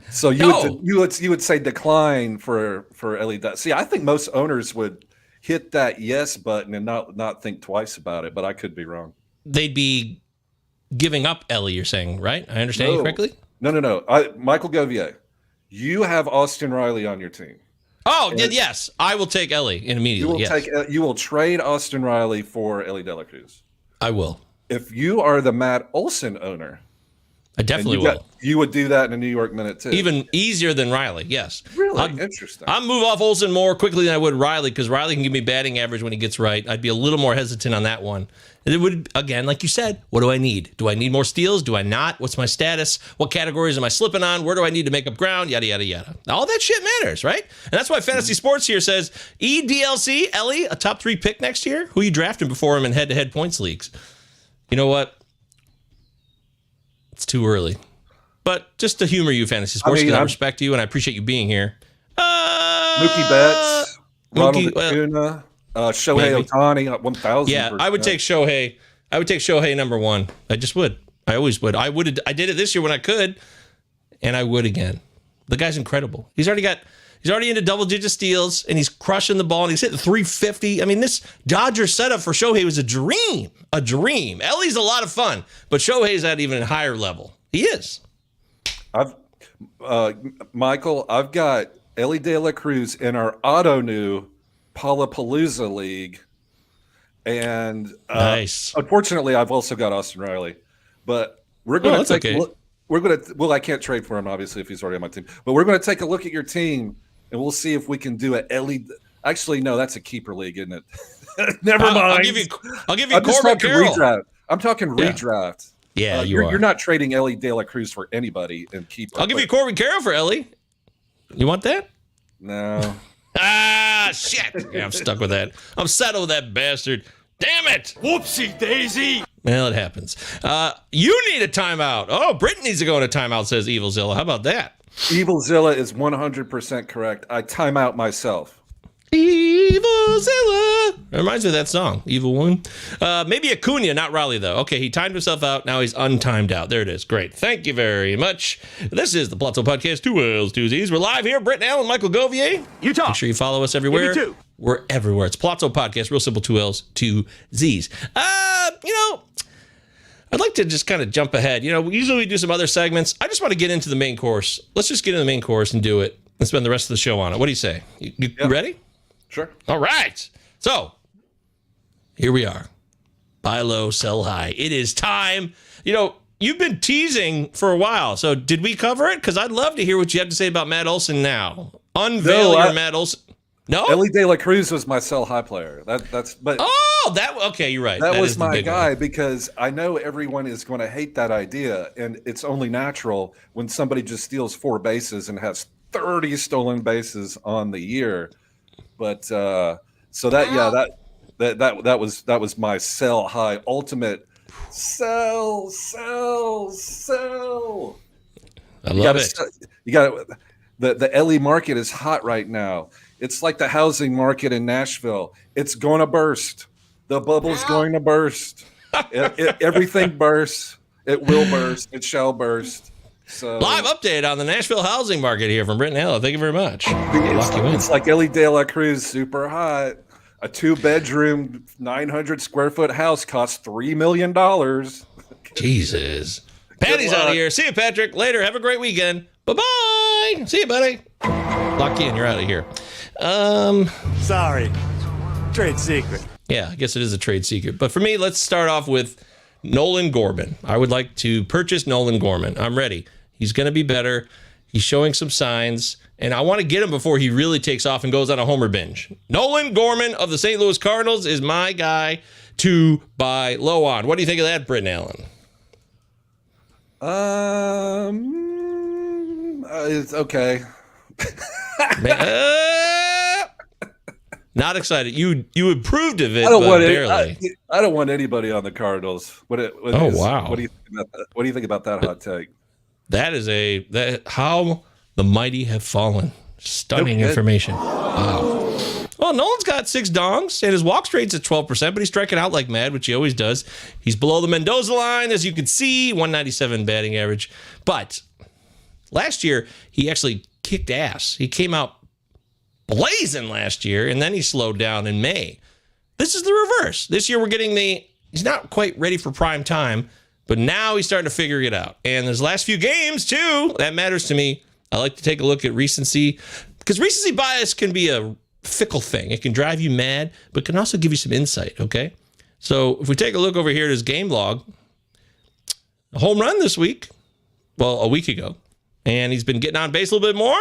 So you would say decline for Elly. See, I think most owners would hit that yes button and not think twice about it, but I could be wrong. They'd be giving up Elly, you're saying, right? I understand you correctly? No. Michael Govier, you have Austin Riley on your team. Oh, yes. I will take Elly immediately. You will trade Austin Riley for Elly De La Cruz. I will. If you are the Matt Olson owner, I definitely will. You would do that in a New York minute too. Even easier than Riley, yes. Really? Interesting. I'll move off Olsen more quickly than I would Riley because Riley can give me batting average when he gets right. I'd be a little more hesitant on that one. And it would, again, like you said, what do I need? Do I need more steals? Do I not? What's my status? What categories am I slipping on? Where do I need to make up ground? Yada, yada, yada. All that shit matters, right? And that's why Fantasy Sports here says, EDLC, Ellie, a top 3 pick next year? Who you drafting before him in head-to-head points leagues? You know what? It's too early. But just to humor you, Fantasy Sports, because I respect you and I appreciate you being here. Mookie Betts, Ronald Acuna, Shohei Ohtani at 1,000%. Yeah, I would take Shohei. I would take Shohei number 1. I just would. I always would. I did it this year when I could, and I would again. The guy's incredible. He's already into double-digit steals, and he's crushing the ball, and he's hitting 350. I mean, this Dodgers setup for Shohei was a dream. A dream. Ellie's a lot of fun, but Shohei's at even a higher level. He is. Michael, I've got Elly De La Cruz in our auto-new Pallazzo League. And nice. Unfortunately, I've also got Austin Riley. But we're going to take a look. Well, I can't trade for him, obviously, if he's already on my team. But we're going to take a look at your team, and we'll see if we can do it. Actually, no, that's a keeper league, isn't it? Never mind. I'll give you Corbin Carroll. Redraft. I'm talking redraft. Yeah, you're not trading Elly De La Cruz for anybody and keeper. I'll give you Corbin Carroll for Ellie. You want that? No. Shit. Yeah, I'm stuck with that. I'm settled with that bastard. Damn it. Whoopsie daisy. Well, it happens. You need a timeout. Oh, Britton needs to go in a timeout, says Evilzilla. How about that? Evilzilla is 100% correct. I time out myself. Evilzilla. It reminds me of that song, Evil One. Maybe Acuna, not Raleigh, though. Okay, he timed himself out. Now he's untimed out. There it is. Great. Thank you very much. This is the Pallazzo Podcast, 2 L's, 2 Z's. We're live here. Britton Allan, Michael Govier. Utah. Make sure you follow us everywhere. Too. We're everywhere. It's Pallazzo Podcast, real simple, 2 L's, 2 Z's. I'd like to just kind of jump ahead. We usually do some other segments. I just want to get into the main course. Let's just get into the main course and do it and spend the rest of the show on it. What do you say? You ready? Sure. All right. So here we are. Buy low, sell high. It is time. You've been teasing for a while. So did we cover it? Because I'd love to hear what you have to say about Matt Olson now. Unveil your Matt Olson. No? Elly De La Cruz was my sell high player. Okay, you're right. That was my guy because I know everyone is going to hate that idea, and it's only natural when somebody just steals 4 bases and has 30 stolen bases on the year. But that was my sell high ultimate sell. I love it. You got the Elly market is hot right now. It's like the housing market in Nashville. It's going to burst. The bubble's going to burst. Everything bursts. It will burst. It shall burst. So live update on the Nashville housing market here from Britton Allan. Thank you very much. It's like Elly De La Cruz, super hot. A 2-bedroom, 900 square foot house costs $3 million. Jesus. Patty's out of here. See you, Patrick. Later. Have a great weekend. Bye-bye. See you, buddy. Lock you in. You're out of here. Sorry. Trade secret. Yeah, I guess it is a trade secret. But for me, let's start off with Nolan Gorman. I would like to purchase Nolan Gorman. I'm ready. He's going to be better. He's showing some signs, and I want to get him before he really takes off and goes on a homer binge. Nolan Gorman of the St. Louis Cardinals is my guy to buy low on. What do you think of that, Britton Allan? It's okay. Not excited. You approved of it, I don't but want barely. I don't want anybody on the Cardinals. Wow. What do you think about that? What do you think about that hot take? That is how the mighty have fallen. Stunning information. Wow. Well, Nolan's got 6 dongs, and his walk rate's at 12%, but he's striking out like mad, which he always does. He's below the Mendoza line, as you can see, 197 batting average. But last year, he actually kicked ass. He came out blazing last year, and then he slowed down in May. This is the reverse. This year, we're getting he's not quite ready for prime time, but now he's starting to figure it out. And his last few games, too, that matters to me. I like to take a look at recency, because recency bias can be a fickle thing. It can drive you mad, but can also give you some insight, okay? So if we take a look over here at his game log, a home run this week, a week ago. And he's been getting on base a little bit more,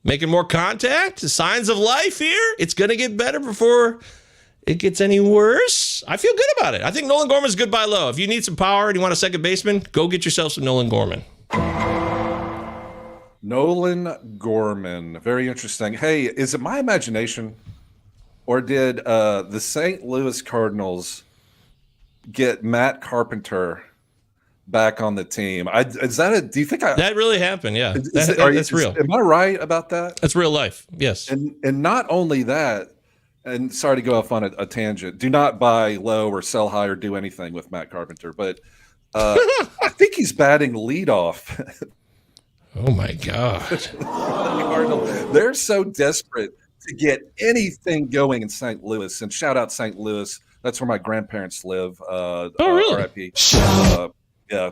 making more contact. Signs of life here. It's going to get better before it gets any worse. I feel good about it. I think Nolan Gorman's good buy low. If you need some power and you want a second baseman, go get yourself some Nolan Gorman. Nolan Gorman. Very interesting. Hey, is it my imagination, or did the St. Louis Cardinals get Matt Carpenter back on the team? Do you think that really happened? Yeah, that's real. Am I right about that? That's real life. Yes. And not only that, and sorry to go off on a tangent. Do not buy low or sell high or do anything with Matt Carpenter, but I think he's batting leadoff. Oh my God. They're so desperate to get anything going in St. Louis. And shout out St. Louis. That's where my grandparents live. Really? RIP. Yeah.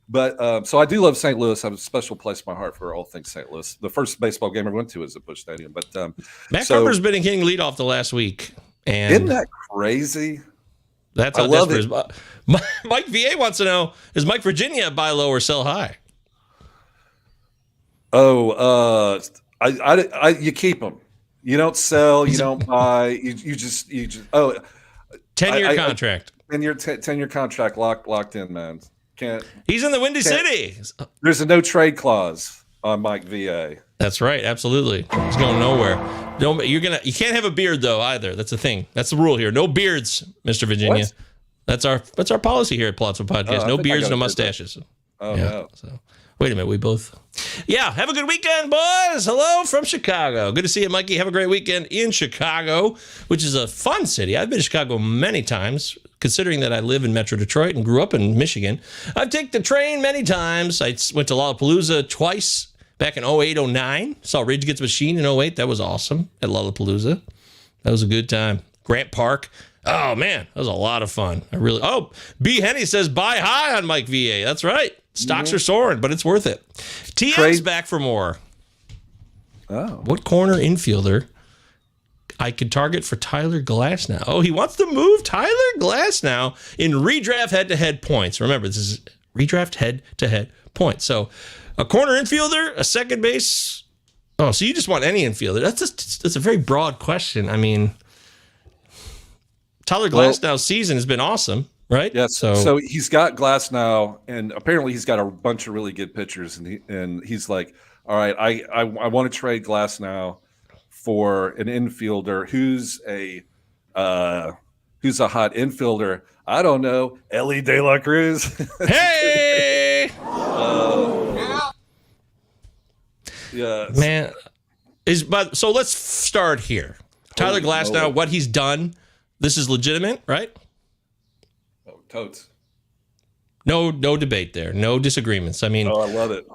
But so I do love St. Louis. I have a special place in my heart for all things St. Louis. The first baseball game I went to was at Busch Stadium. But Matt Carpenter's been hitting leadoff the last week. And isn't that crazy? That's how desperate it is. Mike VA wants to know, is Mike Virginia buy low or sell high? Oh, you keep them. You don't sell. You don't buy. You just. 10-year contract. 10-year contract locked in, man. Can't. He's in the Windy City. There's a no trade clause on Mike VA. That's right. Absolutely. He's going nowhere. You can't have a beard though either. That's the thing. That's the rule here. No beards, Mr. Virginia. What? That's our policy here at Pallazzo Podcast. No beards, no mustaches. Oh no. So wait a minute. We both. Yeah. Have a good weekend, boys. Hello from Chicago. Good to see you, Mikey. Have a great weekend in Chicago, which is a fun city. I've been to Chicago many times, considering that I live in Metro Detroit and grew up in Michigan. I've taken the train many times. I went to Lollapalooza twice back in 08, 09. Saw Rage Against the Machine in 08. That was awesome at Lollapalooza. That was a good time. Grant Park. Oh, man. That was a lot of fun. B. Henny says buy high on Mike VA. That's right. Stocks are soaring, but it's worth it. TM's back for more. Oh. What corner infielder I could target for Tyler Glasnow? Oh, he wants to move Tyler Glasnow in redraft head-to-head points. Remember, this is redraft head-to-head points. So a corner infielder, a second base. Oh, so you just want any infielder. That's a very broad question. I mean, Tyler Glasnow's season has been awesome, right? Yes. So he's got Glasnow, and apparently he's got a bunch of really good pitchers, and he's like, all right, I want to trade Glasnow for an infielder who's a hot infielder. I don't know, Elly De La Cruz. Hey, yeah, man. So let's start here. Tyler Glasnow, what he's done. This is legitimate, right? Oh, totes. No debate there. No disagreements. I mean, I love it.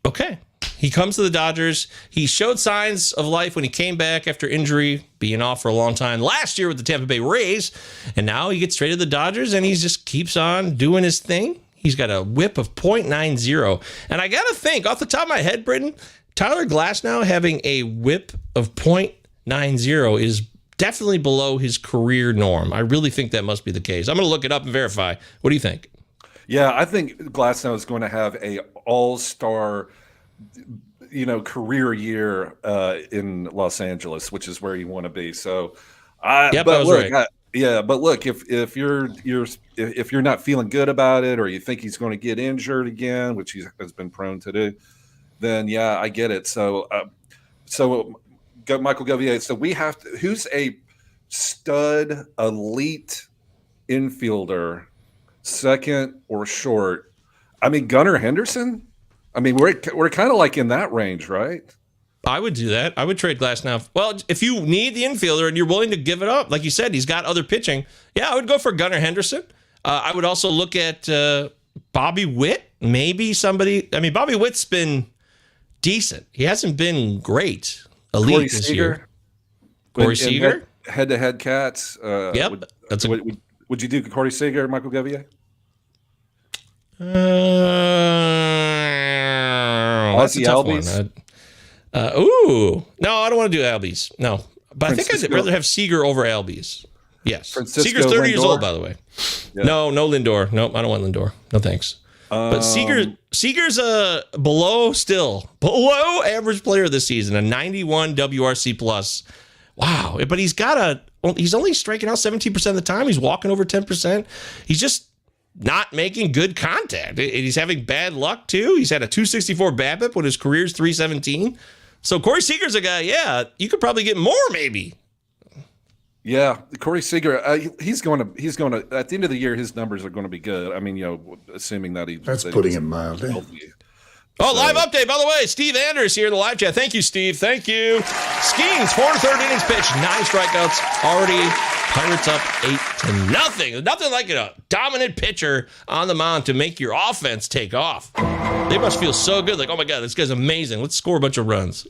Okay. He comes to the Dodgers. He showed signs of life when he came back after injury, being off for a long time last year with the Tampa Bay Rays. And now he gets straight to the Dodgers and he just keeps on doing his thing. He's got a whip of .90. And I got to think, off the top of my head, Britton, Tyler Glasnow having a whip of .90 is definitely below his career norm. I really think that must be the case. I'm going to look it up and verify. What do you think? Yeah, I think Glasnow is going to have a all-star, career year in Los Angeles, which is where you want to be. So, right. But look, if you're not feeling good about it, or you think he's going to get injured again, which he has been prone to do, then yeah, I get it. So Michael Govier. So we have to. Who's a stud, elite infielder, second or short? I mean, Gunnar Henderson. I mean, we're kind of like in that range, right? I would do that. I would trade Glasnow. Well, if you need the infielder and you're willing to give it up, like you said, he's got other pitching. Yeah, I would go for Gunnar Henderson. I would also look at Bobby Witt. Maybe somebody. I mean, Bobby Witt's been decent. He hasn't been great. Elite Corey this Seager. year. Corey Seager? Head-to-head cats. Yep. Would you do Corey Seager, Michael Govier? That's a tough one. No, I don't want to do Albies. No, but I think I'd rather have Seager over Albies. Yes, Seager's 30 years old, by the way. Yeah. No Lindor. Nope, I don't want Lindor. No thanks. But Seager's a below average player this season, a 91 WRC plus. Wow. But he's only striking out 17% of the time. He's walking over 10%. He's just not making good contact. He's having bad luck too. He's had a 264 BABIP when his career's 317. So Corey Seager's a guy, you could probably get more maybe. Yeah, Corey Seager, he's going to at the end of the year, his numbers are going to be good. I mean, assuming that that's putting it mildly. Live update, by the way. Steve Anders here in the live chat. Thank you, Steve. Thank you. Skeens, 4 1/3 innings pitched, 9 strikeouts. Already Pirates up 8-0. Nothing like a dominant pitcher on the mound to make your offense take off. They must feel so good. Like, oh my God, this guy's amazing. Let's score a bunch of runs.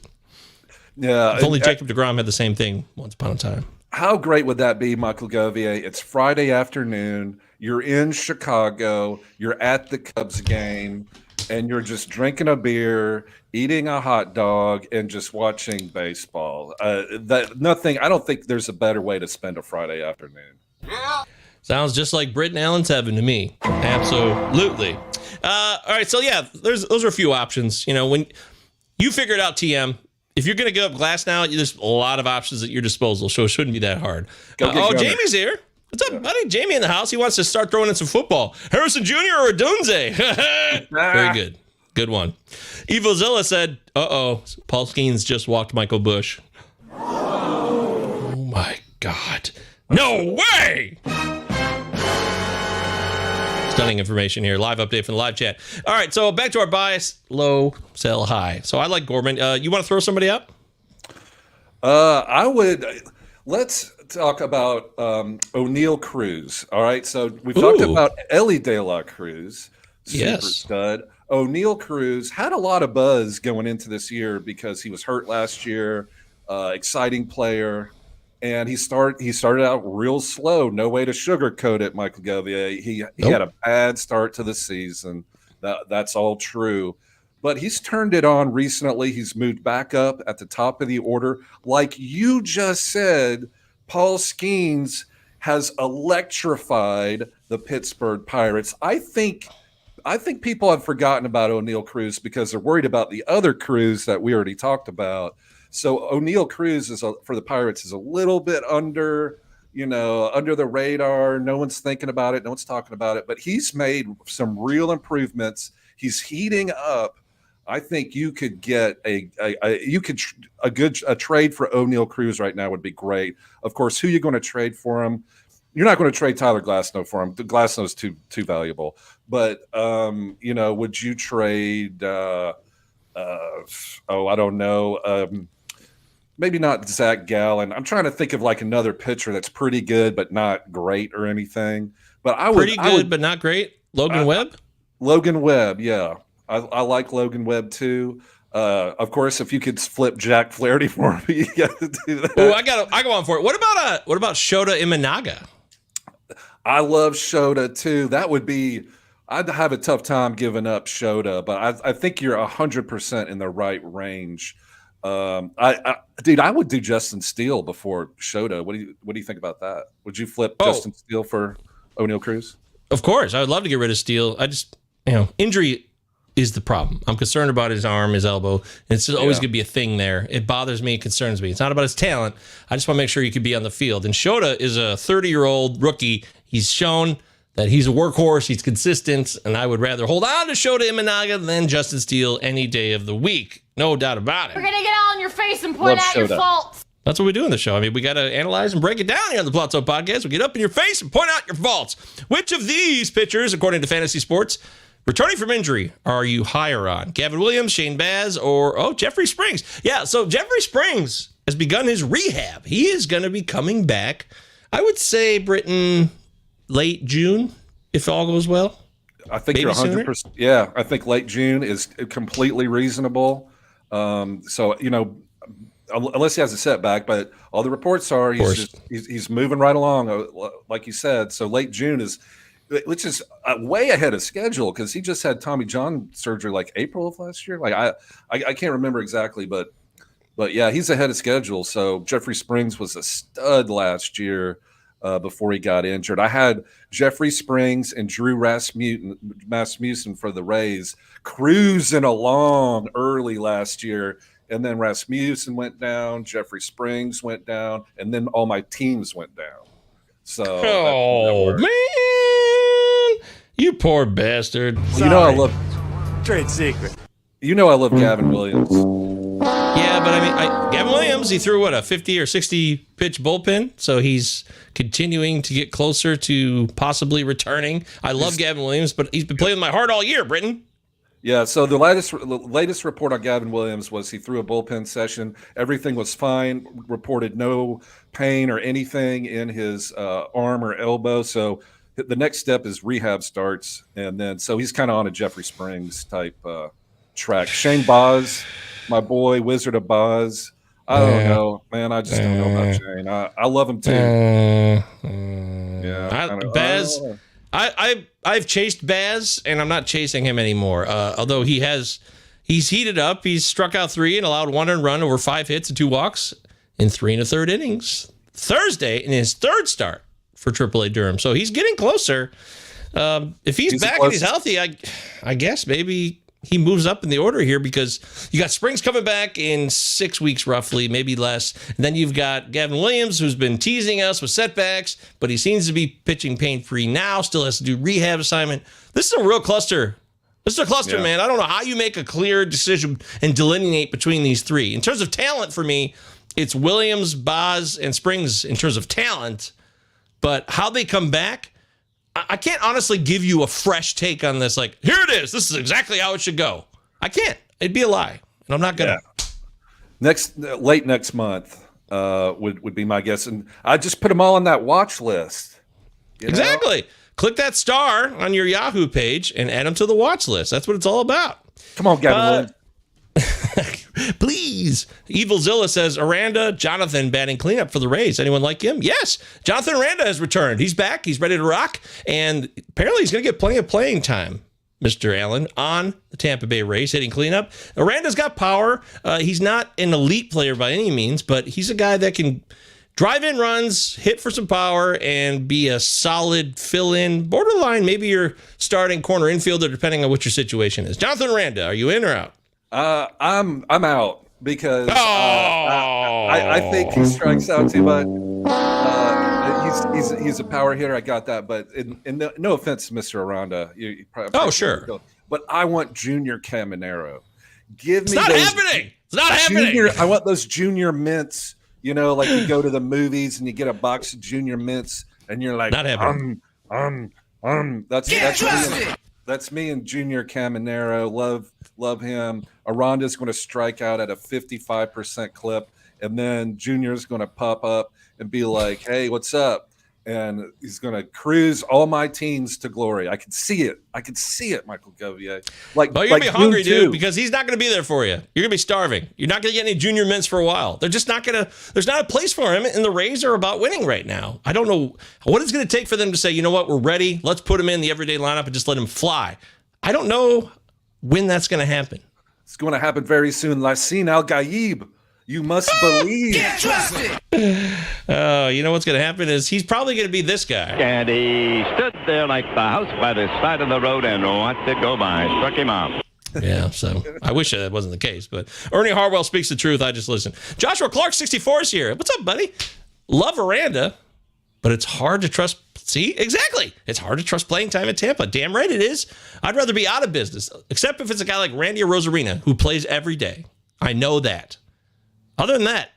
Yeah. If only Jacob deGrom had the same thing once upon a time. How great would that be, Michael Govier? It's Friday afternoon. You're in Chicago. You're at the Cubs game. And you're just drinking a beer, eating a hot dog, and just watching baseball. I don't think there's a better way to spend a Friday afternoon. Yeah. Sounds just like Britton Allan's heaven to me. Absolutely. All right, so yeah, those are a few options. When you figure it out, TM, if you're going to give up Glass now, there's a lot of options at your disposal, so it shouldn't be that hard. Jamie's here. What's up, buddy? Jamie in the house. He wants to start throwing in some football. Harrison Jr. or Dunze? Very good. Good one. Evo Zilla said, Paul Skeens just walked Michael Bush. Oh, my God. No way! Stunning information here. Live update from the live chat. All right, so back to our bias. Low, sell high. So I like Gorman. You want to throw somebody up? I would. Let's talk about ONeal Cruz. All right, so we've talked about Elly De La Cruz, super stud. ONeal Cruz had a lot of buzz going into this year because he was hurt last year. Exciting player, and he started out real slow. No way to sugarcoat it, Michael Govier. He had a bad start to the season. That's all true. But he's turned it on recently. He's moved back up at the top of the order. Like you just said, Paul Skeens has electrified the Pittsburgh Pirates. I think people have forgotten about ONeal Cruz because they're worried about the other Cruz that we already talked about. So ONeal Cruz for the Pirates is a little bit under the radar. No one's thinking about it. No one's talking about it. But he's made some real improvements. He's heating up. I think you could get a trade for ONeal Cruz right now would be great. Of course, who are you going to trade for him? You're not going to trade Tyler Glasnow for him. Glasnow's too valuable. But would you trade? I don't know. Maybe not Zach Gallen. I'm trying to think of like another pitcher that's pretty good but not great or anything. But pretty good but not great. Logan Webb. Logan Webb, yeah. I like Logan Webb too. Of course, if you could flip Jack Flaherty for me, you got to do that. Oh, I go on for it. What about Shota Imanaga? I love Shota too. That would be. I'd have a tough time giving up Shota, but I think you're 100% in the right range. I would do Justin Steele before Shota. What do you think about that? Would you flip Justin Steele for ONeal Cruz? Of course, I would love to get rid of Steele. I just injury is the problem. I'm concerned about his arm, his elbow. It's always going to be a thing there. It bothers me, it concerns me. It's not about his talent. I just want to make sure he could be on the field. And Shota is a 30-year-old rookie. He's shown that he's a workhorse, he's consistent, and I would rather hold on to Shota Imanaga than Justin Steele any day of the week. No doubt about it. We're going to get all in your face and point out your faults. That's what we do in the show. I mean, we got to analyze and break it down here on the Pallazzo podcast. We get up in your face and point out your faults. Which of these pitchers, according to Fantasy Sports, returning from injury, are you higher on? Gavin Williams, Shane Baz, or Jeffrey Springs? Yeah, so Jeffrey Springs has begun his rehab. He is going to be coming back, I would say, Britton, late June, if all goes well. I think you're 100%. Yeah, I think late June is completely reasonable. Unless he has a setback, but all the reports are he's moving right along, like you said. So late June which is way ahead of schedule because he just had Tommy John surgery like April of last year. Like I can't remember exactly, but yeah, he's ahead of schedule. So Jeffrey Springs was a stud last year. before he got injured. I had Jeffrey Springs and Drew Rasmussen for the Rays cruising along early last year. And then Rasmussen went down, Jeffrey Springs went down, and then all my teams went down. So, man, you poor bastard. You know I love Trade secret. I love Gavin Williams. Yeah, but I mean, Gavin Williams, he threw, a 50 or 60 pitch bullpen, so he's continuing to get closer to possibly returning. I love Gavin Williams, but he's been playing with my heart all year, Britton. Yeah, so the latest report on Gavin Williams was he threw a bullpen session. Everything was fine, reported no pain or anything in his arm or elbow. So the next step is rehab starts, and then so he's kind of on a Jeffrey Springs type track. Shane Boz, my boy, Wizard of Boz. I don't know, man. I just don't know about Shane. I love him too. Baz. I've chased Baz, and I'm not chasing him anymore. Although he's heated up. He's struck out 3 and allowed 1 earned run over 5 hits and 2 walks in 3 1/3 innings. Thursday in his 3rd start for AAA Durham. So he's getting closer. If he's back and he's healthy, I guess maybe he moves up in the order here, because you got Springs coming back in 6 weeks, roughly, maybe less. And then you've got Gavin Williams, who's been teasing us with setbacks, but he seems to be pitching pain-free now, still has to do rehab assignment. This is a real cluster. This is a cluster, man. I don't know how you make a clear decision and delineate between these 3. In terms of talent, for me, it's Williams, Boz, and Springs in terms of talent. But how they come back, I can't honestly give you a fresh take on this. Like, here it is. This is exactly how it should go. I can't. It'd be a lie, and I'm not gonna. Late next month would be my guess, and I just put them all on that watch list. Exactly. Click that star on your Yahoo page and add them to the watch list. That's what it's all about. Come on, Gavin Williams. Please. Evil Zilla says, Aranda, Jonathan batting cleanup for the Rays. Anyone like him? Yes. Jonathan Aranda has returned. He's back. He's ready to rock. And apparently he's going to get plenty of playing time, Mr. Allen, on the Tampa Bay Rays, hitting cleanup. Aranda's got power. He's not an elite player by any means, but he's a guy that can drive in runs, hit for some power, and be a solid fill-in, borderline, maybe your starting corner infielder, depending on what your situation is. Jonathan Aranda, are you in or out? I'm out because I think he strikes out too much. He's a power hitter. I got that, but no offense to Mr. Aranda. You probably sure. But I want Junior Caminero. It's not happening. It's not happening. I want those Junior Mints. You know, like you go to the movies and you get a box of Junior Mints, and you're like, not happening. That's me and Junior Caminero. Love him. Aranda's going to strike out at a 55% clip, and then Junior's going to pop up and be like, "Hey, what's up?" And he's going to cruise all my teams to glory. I can see it. Michael Govier. You're going to be hungry, dude, because he's not going to be there for you. You're going to be starving. You're not going to get any Junior Mints for a while. They're just not going to. There's not a place for him, and the Rays are about winning right now. I don't know what it's going to take for them to say, you know what, we're ready. Let's put him in the everyday lineup and just let him fly. I don't know when that's going to happen. It's going to happen very soon. Lassine Al-Gaib. You must believe. Can't trust it. You know what's going to happen is he's probably going to be this guy. And he stood there like the house by the side of the road and watched it go by. Struck him out. Yeah, so I wish that wasn't the case. But Ernie Harwell speaks the truth. I just listen. Joshua Clark, 64 is here. What's up, buddy? Love Aranda, but it's hard to trust. See, exactly. It's hard to trust playing time at Tampa. Damn right it is. I'd rather be out of business, except if it's a guy like Randy Rosarina who plays every day. I know that. Other than that,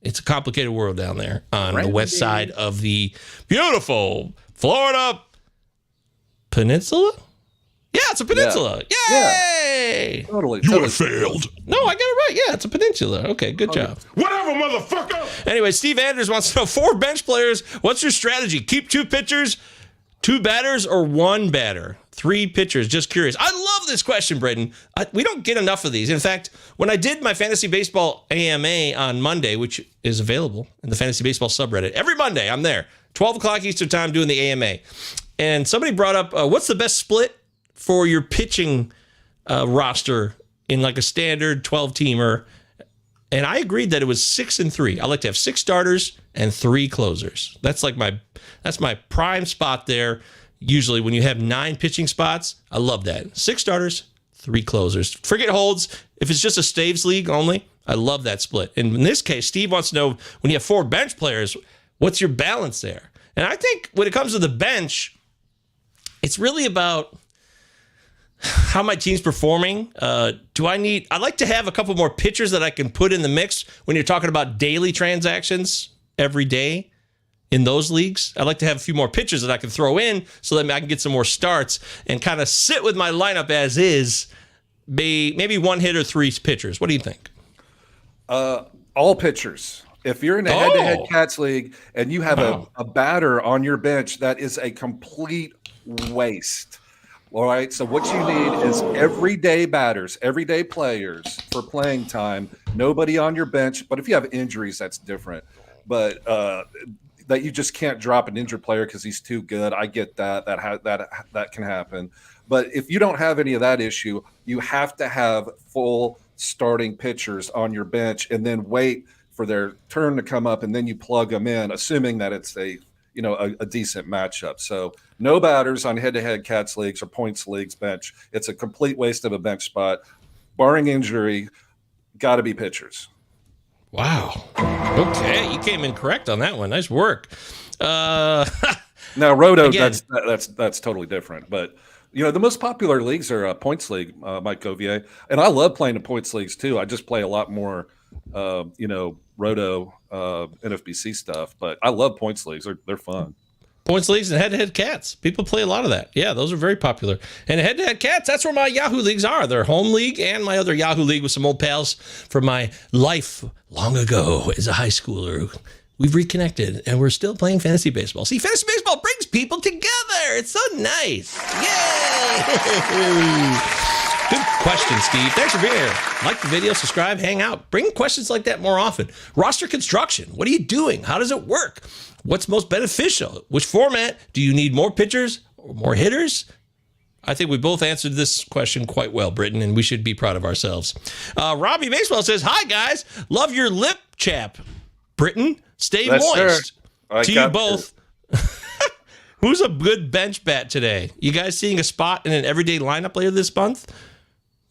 it's a complicated world down there on the west side of the beautiful Florida Peninsula. Yeah, it's a peninsula. Yeah. Yay! Yeah. Totally. You have failed. No, I got it right. Yeah, it's a peninsula. Okay, good job. Whatever, motherfucker! Anyway, Steve Anders wants to know 4 bench players. What's your strategy? Keep 2 pitchers, 2 batters, or 1 batter? 3 pitchers. Just curious. I love this question, Britton. We don't get enough of these. In fact, when I did my fantasy baseball AMA on Monday, which is available in the fantasy baseball subreddit, every Monday I'm there, 12 o'clock Eastern time doing the AMA. And somebody brought up, what's the best split for your pitching roster in like a standard 12-teamer? And I agreed that it was 6 and 3. I like to have 6 starters and 3 closers. That's my prime spot there. Usually when you have 9 pitching spots, I love that. 6 starters, 3 closers. Forget holds. If it's just a Staves league only, I love that split. And in this case, Steve wants to know, when you have 4 bench players, what's your balance there? And I think when it comes to the bench, it's really about how my team's performing. I like to have a couple more pitchers that I can put in the mix when you're talking about daily transactions every day in those leagues. I'd like to have a few more pitchers that I can throw in so that I can get some more starts and kind of sit with my lineup as is, maybe 1 hitter, 3 pitchers. What do you think? All pitchers. If you're in a head-to-head Cats league and you have a batter on your bench, that is a complete waste. All right. So what you need is everyday batters, everyday players for playing time. Nobody on your bench. But if you have injuries, that's different. But that you just can't drop an injured player because he's too good. I get that. That can happen. But if you don't have any of that issue, you have to have full starting pitchers on your bench and then wait for their turn to come up, and then you plug them in, assuming that it's a decent matchup. So no batters on head-to-head Cats leagues or points leagues bench. It's a complete waste of a bench spot. Barring injury, got to be pitchers. Wow. Okay, you came in correct on that one. Nice work. Now, Roto, again, that's totally different. But the most popular leagues are points league, Mike Govier, and I love playing in points leagues too. I just play a lot more, Roto NFBC stuff, but I love points leagues. They're fun. Points leagues and head-to-head Cats. People play a lot of that. Yeah, those are very popular. And head-to-head Cats, that's where my Yahoo leagues are. They're home league and my other Yahoo league with some old pals from my life long ago as a high schooler. We've reconnected and we're still playing fantasy baseball. See, fantasy baseball brings people together. It's so nice. Yay! Good question, Steve. Thanks for being here. Like the video, subscribe, hang out. Bring questions like that more often. Roster construction. What are you doing? How does it work? What's most beneficial? Which format? Do you need more pitchers or more hitters? I think we both answered this question quite well, Britton, and we should be proud of ourselves. Robbie Baseball says, "Hi, guys. Love your lip chap. Britton, stay moist." To you both. Who's a good bench bat today? You guys seeing a spot in an everyday lineup later this month?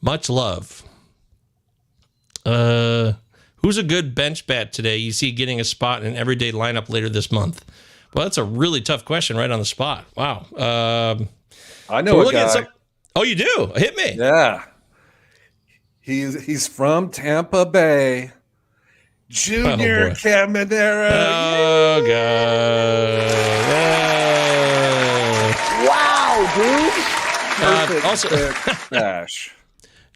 Much love. Who's a good bench bat today? You see getting a spot in an everyday lineup later this month? Well, that's a really tough question right on the spot. Wow. I know a guy. Oh, you do? Hit me. Yeah. He's from Tampa Bay. Junior Caminero. Oh, God. Wow, dude. Also, Dash.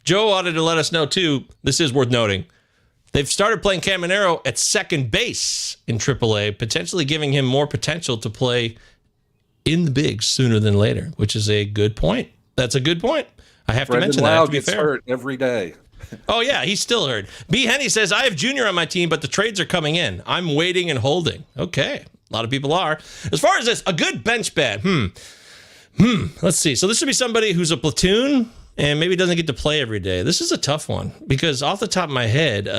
Joe wanted to let us know, too, this is worth noting. They've started playing Caminero at second base in AAA, potentially giving him more potential to play in the bigs sooner than later, which is a good point. That's a good point. I have to mention that, to be fair. Hurt every day. Oh, yeah, he's still hurt. B. Henny says, I have Junior on my team, but the trades are coming in. I'm waiting and holding. Okay, a lot of people are. As far as this, a good bench bat. Let's see. So this should be somebody who's a platoon and maybe doesn't get to play every day. This is a tough one because off the top of my head, I'll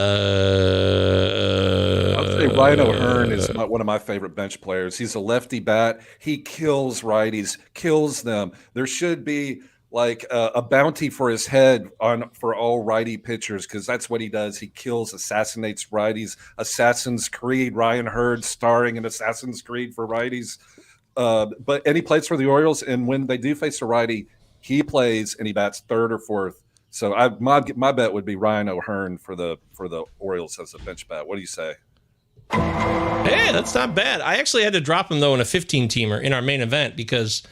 say Ryan O'Hearn is one of my favorite bench players. He's a lefty bat. He kills righties, kills them. There should be like a bounty for his head for all righty pitchers because that's what he does. He kills, assassinates righties. Assassin's Creed, Ryan Hurd starring in Assassin's Creed for righties. And he plays for the Orioles, and when they do face a righty, he plays and he bats third or fourth. So my bet would be Ryan O'Hearn for the Orioles as a bench bat. What do you say? Hey, that's not bad. I actually had to drop him though in a 15-teamer in our main event because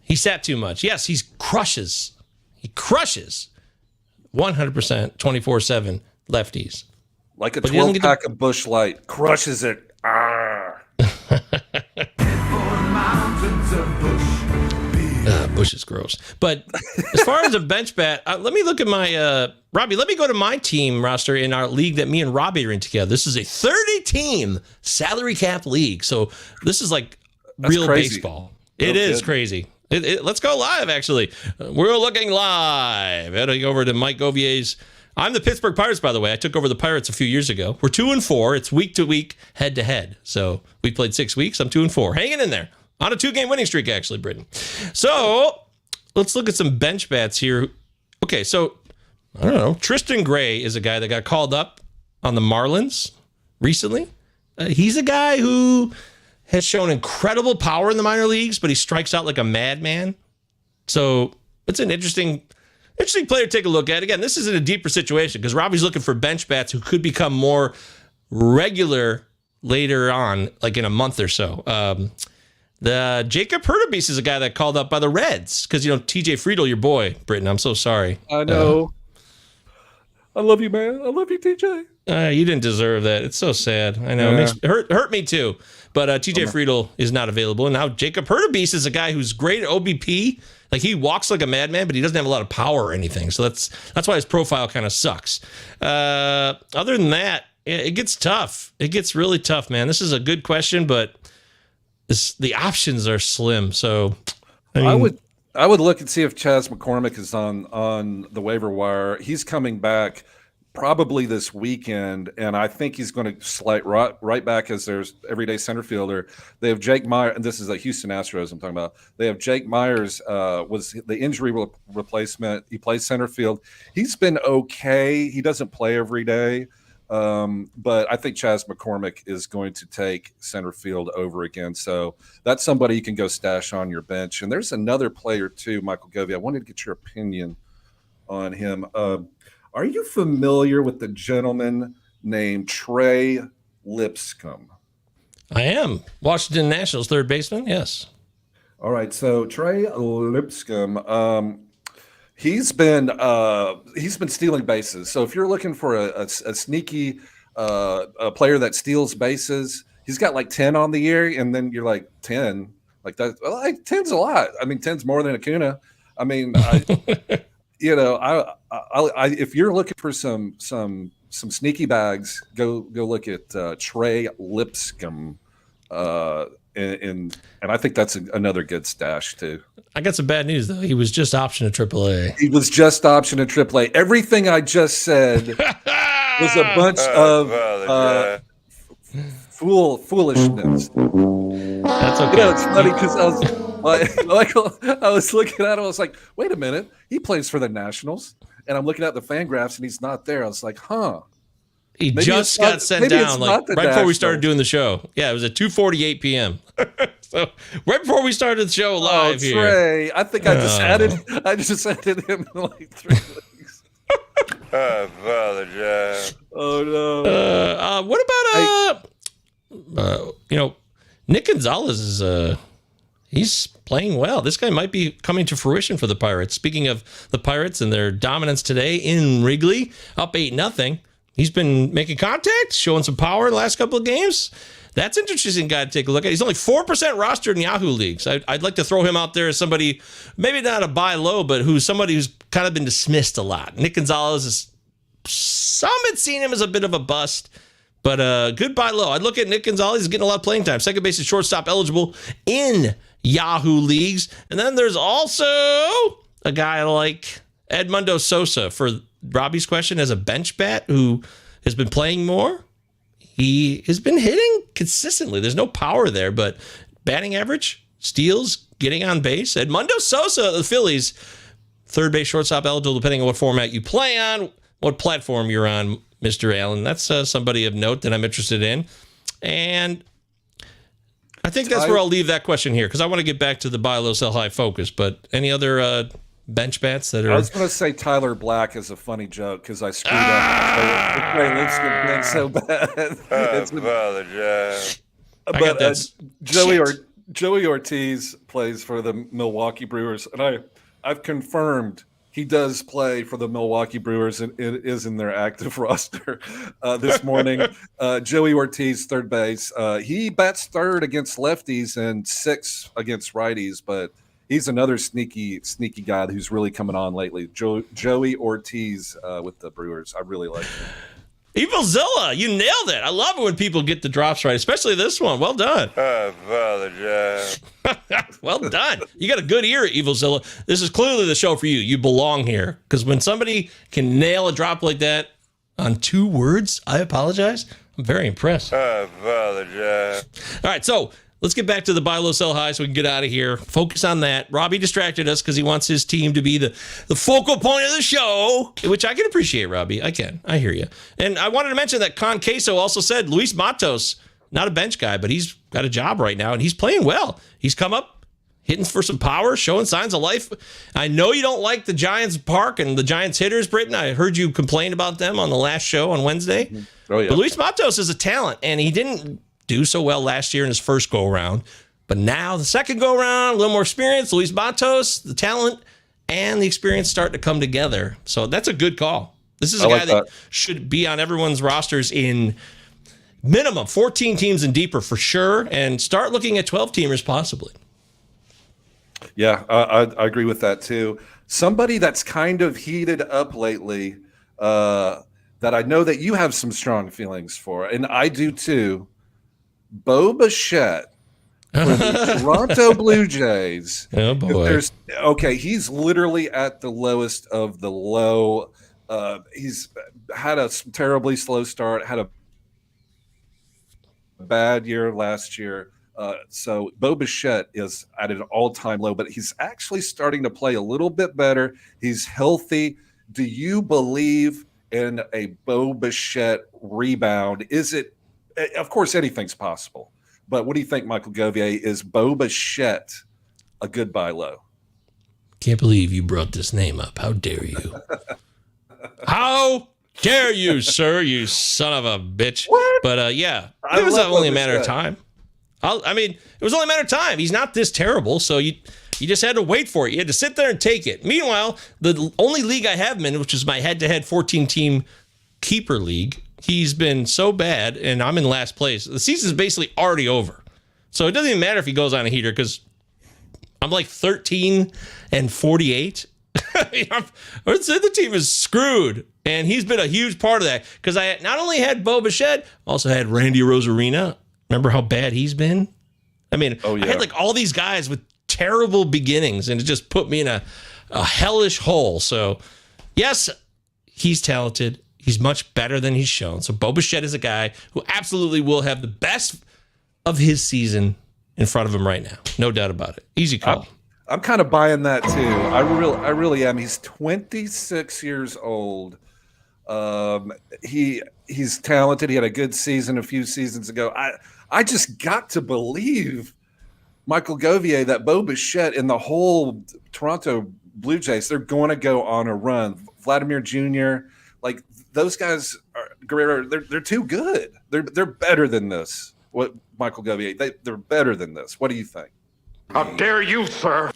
he sat too much. Yes, he crushes 100% 24/7 lefties. Like a 12-pack of Busch Light. Crushes it. Bush is gross. But as far as a bench bat, let me look at my Robbie. Let me go to my team roster in our league that me and Robbie are in together. This is a 30-team salary cap league. So this is like real baseball. It is crazy. Let's go live, actually. We're looking live. Heading over to Mike Govier's I'm the Pittsburgh Pirates, by the way. I took over the Pirates a few years ago. We're 2-4. It's week to week, head to head. So we played 6 weeks. I'm 2-4. Hanging in there on a 2-game winning streak, actually, Britton. So let's look at some bench bats here. Okay, so I don't know. Tristan Gray is a guy that got called up on the Marlins recently. He's a guy who has shown incredible power in the minor leagues, but he strikes out like a madman. So it's an interesting player to take a look at. Again, this is in a deeper situation because Robbie's looking for bench bats who could become more regular later on, like in a month or so. The Jacob Hurtubise is a guy that called up by the Reds because, TJ Friedl, your boy, Britton. I'm so sorry. I know. I love you, man. I love you, TJ. You didn't deserve that. It's so sad. I know. Yeah. It hurt me too. But TJ Friedl is not available. And now Jacob Hurtubise is a guy who's great at OBP. Like, he walks like a madman, but he doesn't have a lot of power or anything. So that's why his profile kind of sucks. Other than that, it gets tough. It gets really tough, man. This is a good question, but the options are slim. So I would look and see if Chas McCormick is on the waiver wire. He's coming back probably this weekend, and I think he's going to slide right back as their everyday center fielder. They have Jake Myers, and this is the Houston Astros I'm talking about. They have Jake Myers, was the injury replacement. He plays center field. He's been okay. He doesn't play every day, but I think Chas McCormick is going to take center field over again. So that's somebody you can go stash on your bench. And there's another player too, Michael Govier. I wanted to get your opinion on him. Are you familiar with the gentleman named Trey Lipscomb? I am. Washington Nationals third baseman, yes. All right, so Trey Lipscomb, he's been stealing bases. So if you're looking for a sneaky player that steals bases, he's got like 10 on the year, and then you're like 10, like that. Well, like 10's a lot. I mean, 10's more than Acuna. I mean, if you're looking for some sneaky bags, go look at Trey Lipscomb, and I think that's another good stash too. I got some bad news though. He was just optioned to AAA. He was just optioned to AAA. Everything I just said was a bunch of foolishness. That's okay. It's funny because I was looking at it. I was like, wait a minute, he plays for the Nationals, and I'm looking at the fan graphs, and he's not there. I was like, huh. He just got sent down like right before we started doing the show. Yeah, it was at 2:48 p.m. So right before we started the show live here. Trey, I think I just added him in like 3 weeks. Father John. Oh no. What about Nick Gonzalez is he's playing well. This guy might be coming to fruition for the Pirates. Speaking of the Pirates and their dominance today in Wrigley, up 8-0. He's been making contact, showing some power in the last couple of games. That's an interesting guy to take a look at. He's only 4% rostered in Yahoo leagues. I'd like to throw him out there as somebody, maybe not a buy low, but somebody who's kind of been dismissed a lot. Nick Gonzalez is, some had seen him as a bit of a bust, but good buy low. I'd look at Nick Gonzalez. He's getting a lot of playing time. Second base and shortstop eligible in Yahoo leagues. And then there's also a guy like Edmundo Sosa, for Robbie's question, as a bench bat who has been playing more. He has been hitting consistently. There's no power there, but batting average, steals, getting on base. Edmundo Sosa of the Phillies, third base, shortstop eligible, depending on what format you play on, what platform you're on, Mr. Allen. That's somebody of note that I'm interested in. And I think that's where I'll leave that question here, because I want to get back to the buy low, sell high focus. But any other bench bats that are... I was going to say Tyler Black is a funny joke because I screwed up. Trey Lipscomb being so bad. But Joey Ortiz plays for the Milwaukee Brewers, and I've confirmed he does play for the Milwaukee Brewers and it is in their active roster this morning. Joey Ortiz, third base. He bats third against lefties and 6 against righties, but he's another sneaky guy who's really coming on lately. Joey Ortiz with the Brewers. I really like him. Evilzilla, you nailed it. I love it when people get the drops right, especially this one. Well done. Apologize. Well done. You got a good ear, Evilzilla. This is clearly the show for you. You belong here. Because when somebody can nail a drop like that on 2 words, I apologize, I'm very impressed. Apologize. All right, so let's get back to the buy low, sell high so we can get out of here. Focus on that. Robbie distracted us because he wants his team to be the focal point of the show, which I can appreciate, Robbie. I can. I hear you. And I wanted to mention that Con Queso also said Luis Matos, not a bench guy, but he's got a job right now, and he's playing well. He's come up, hitting for some power, showing signs of life. I know you don't like the Giants park and the Giants hitters, Britton. I heard you complain about them on the last show on Wednesday. Oh, yeah. But Luis Matos is a talent, and he didn't do so well last year in his first go-around. But now the second go-around, a little more experience. Luis Matos, the talent, and the experience start to come together. So that's a good call. This is a guy that should be on everyone's rosters in minimum 14 teams and deeper for sure, and start looking at 12-teamers possibly. Yeah, I agree with that too. Somebody that's kind of heated up lately that I know that you have some strong feelings for, and I do too, Bo Bichette for the Toronto Blue Jays. Oh, boy. Okay, he's literally at the lowest of the low. He's had a terribly slow start, had a bad year last year. So Bo Bichette is at an all-time low, but he's actually starting to play a little bit better. He's healthy. Do you believe in a Bo Bichette rebound? Is it? Of course, anything's possible. But what do you think, Michael Govier? Is Bo Bichette a good buy low? Can't believe you brought this name up. How dare you? How dare you, sir? You son of a bitch. What? But yeah, it was only a matter of time. It was only a matter of time. He's not this terrible, so you just had to wait for it. You had to sit there and take it. Meanwhile, the only league I have him in, which is my head-to-head 14-team keeper league, he's been so bad, and I'm in last place. The season's basically already over. So it doesn't even matter if he goes on a heater because I'm like 13 and 48. I would say the team is screwed, and he's been a huge part of that because I not only had Bo Bichette, also had Randy Rosarina. Remember how bad he's been? I mean, I had like all these guys with terrible beginnings, and it just put me in a hellish hole. So, yes, he's talented. He's much better than he's shown. So Bo Bichette is a guy who absolutely will have the best of his season in front of him right now. No doubt about it. Easy call. I'm kind of buying that too. I really am. He's 26 years old. He's talented. He had a good season a few seasons ago. I just got to believe, Michael Govier, that Bo Bichette and the whole Toronto Blue Jays, they're going to go on a run. Vladimir Jr., like those guys, Guerrero, they're too good. They're better than this. What, Michael Govier? They're better than this. What do you think? How dare you, sir?